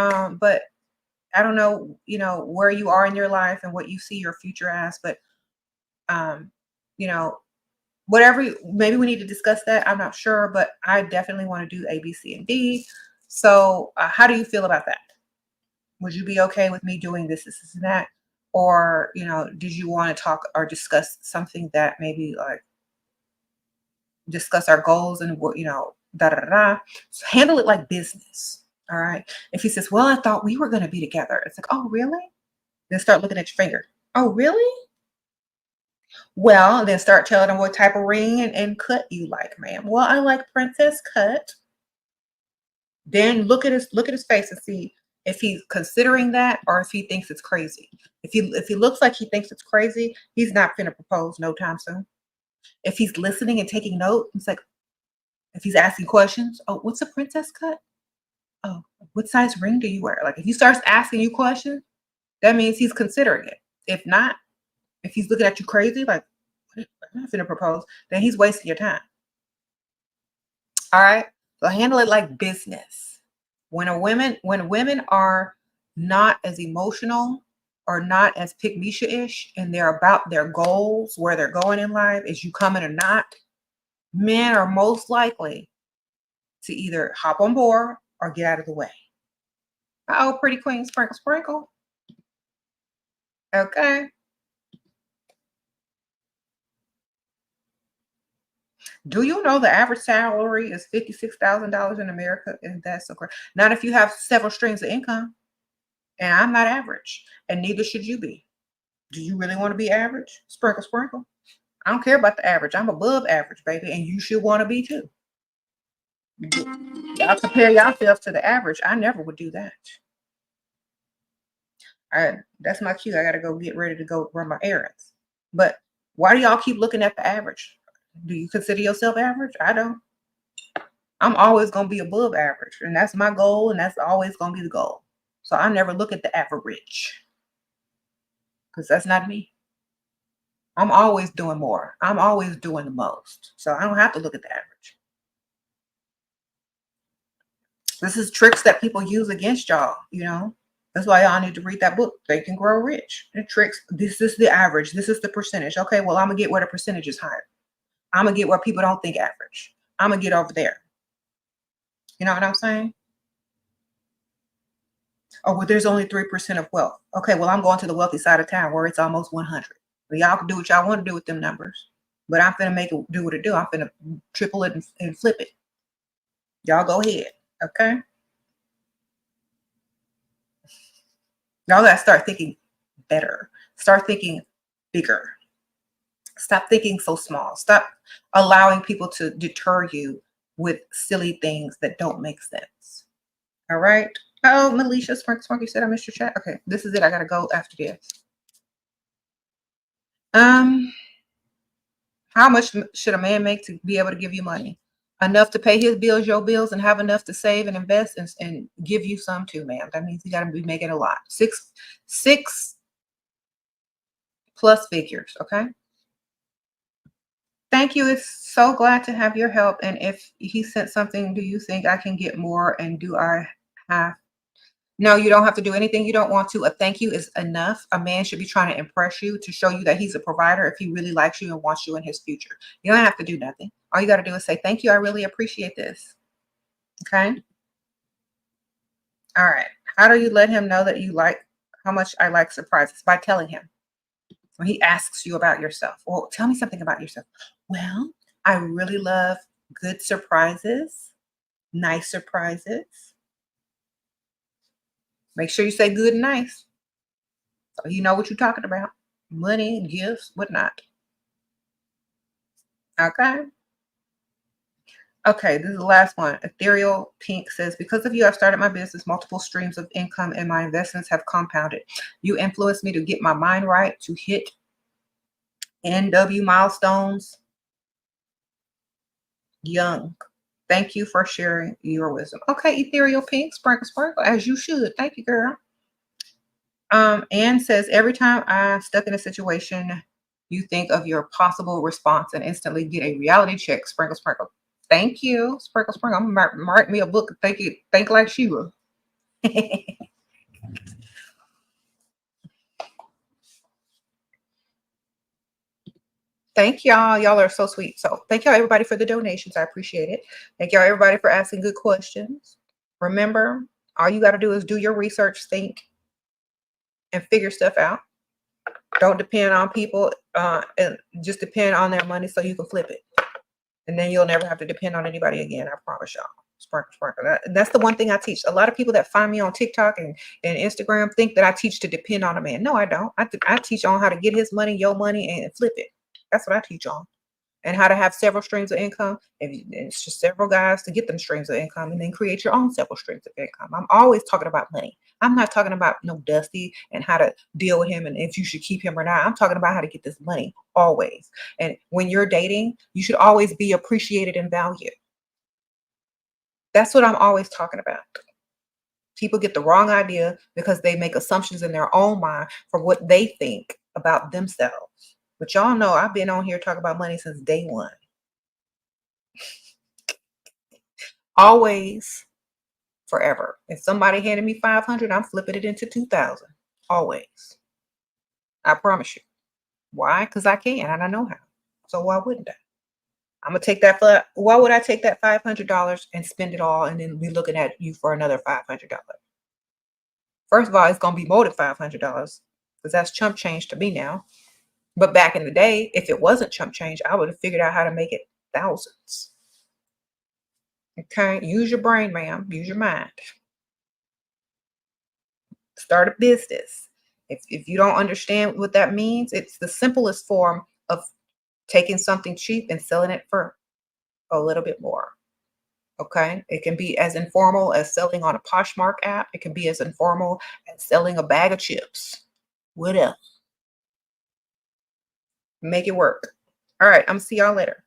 But I don't know, where you are in your life and what you see your future as, but you know, whatever, maybe we need to discuss that. I'm not sure, but I definitely want to do A, B, C, and D. So how do you feel about that? Would you be okay with me doing this, and that? Or, did you want to talk or discuss something that maybe like discuss our goals and what, da da da da. So handle it like business. All right. If he says, well, I thought we were going to be together. It's like, oh, really? Then start looking at your finger. Oh, really? Well, then start telling him what type of ring and cut you like, ma'am. Well, I like princess cut. Then look at his face and see if he's considering that or if he thinks it's crazy. If he looks like he thinks it's crazy, he's not going to propose no time soon. If he's listening and taking note, it's like, if he's asking questions, oh, what's a princess cut? Oh, what size ring do you wear? Like if he starts asking you questions, that means he's considering it. If not, if he's looking at you crazy, like, I'm not going to propose, then he's wasting your time. All right. So handle it like business. When women are not as emotional or not as pick-me-ish and they're about their goals, where they're going in life, is you coming or not, men are most likely to either hop on board or get out of the way. Oh, pretty queen, sprinkle, sprinkle. Okay. Do you know the average salary is $56,000 in America? And that's so great. Not if you have several streams of income. And I'm not average, and neither should you be. Do you really want to be average? Sprinkle, sprinkle. I don't care about the average. I'm above average, baby, and you should want to be too. Y'all compare yourself to the average. I never would do that. All right, that's my cue. I got to go get ready to go run my errands. But why do y'all keep looking at the average? Do you consider yourself average? I don't. I'm always going to be above average, and that's my goal, and that's always going to be the goal. So I never look at the average because that's not me. I'm always doing more. I'm always doing the most. So I don't have to look at the average. This is tricks that people use against y'all, That's why y'all need to read that book, Think and Grow Rich. The tricks, this is the average. This is the percentage. Okay, well, I'm going to get where the percentage is higher. I'm going to get where people don't think average. I'm going to get over there. You know what I'm saying? Oh, well, there's only 3% of wealth. Okay, well, I'm going to the wealthy side of town where it's almost 100. Well, y'all can do what y'all want to do with them numbers. But I'm finna make it do what it do. I'm finna triple it and flip it. Y'all go ahead, okay? Y'all gotta start thinking better. Start thinking bigger. Stop thinking so small. Stop allowing people to deter you with silly things that don't make sense. All right? Oh, Melisha Sparky said I missed your chat. Okay, this is it. I gotta go after this. How much should a man make to be able to give you money? Enough to pay his bills, your bills, and have enough to save and invest and give you some too, ma'am. That means you got to be making a lot. Six plus figures, okay? Thank you. It's so glad to have your help. And if he sent something, do you think I can get more? And do I have? No, you don't have to do anything you don't want to. A thank you is enough. A man should be trying to impress you to show you that he's a provider if he really likes you and wants you in his future. You don't have to do nothing. All you got to do is say, thank you. I really appreciate this. Okay. All right. How do you let him know that you like how much I like surprises? By telling him. When he asks you about yourself, well, tell me something about yourself. Well, I really love good surprises, nice surprises. Make sure you say good and nice. So you know what you're talking about. Money, gifts, whatnot. Okay. Okay, this is the last one. Ethereal Pink says, because of you, I've started my business, multiple streams of income, and my investments have compounded. You influenced me to get my mind right, to hit NW milestones young. Thank you for sharing your wisdom. Okay, Ethereal Pink, sprinkle, sprinkle, as you should. Thank you, girl. Anne says, every time I'm stuck in a situation, you think of your possible response and instantly get a reality check. Sprinkle, sprinkle. Thank you. Sprinkle, sprinkle. I'm gonna write me a book. Think like Shira. Thank y'all. Y'all are so sweet. So thank y'all everybody for the donations. I appreciate it. Thank y'all everybody for asking good questions. Remember, all you got to do is do your research, think, and figure stuff out. Don't depend on people and just depend on their money so you can flip it. And then you'll never have to depend on anybody again. I promise y'all. Sprinkle, sprinkle. That's the one thing I teach. A lot of people that find me on TikTok and Instagram think that I teach to depend on a man. No, I don't. I teach on how to get his money, your money, and flip it. That's what I teach on. And how to have several streams of income. It's just several guys to get them streams of income and then create your own several streams of income. I'm always talking about money. I'm not talking about no Dusty and how to deal with him and if you should keep him or not. I'm talking about how to get this money always. And when you're dating, you should always be appreciated and valued. That's what I'm always talking about. People get the wrong idea because they make assumptions in their own mind for what they think about themselves. But y'all know I've been on here talking about money since day one. Always, forever. If somebody handed me 500, I'm flipping it into 2,000. Always. I promise you. Why? Because I can and I know how. So why wouldn't I? I'm gonna take that. Why would I take that $500 and spend it all and then be looking at you for another $500? First of all, it's gonna be more than $500 because that's chump change to me now. But back in the day, if it wasn't chump change, I would have figured out how to make it thousands. Okay, use your brain, ma'am. Use your mind. Start a business. If you don't understand what that means, it's the simplest form of taking something cheap and selling it for a little bit more. Okay, it can be as informal as selling on a Poshmark app. It can be as informal as selling a bag of chips. Whatever. Make it work. All right, I'm gonna see y'all later.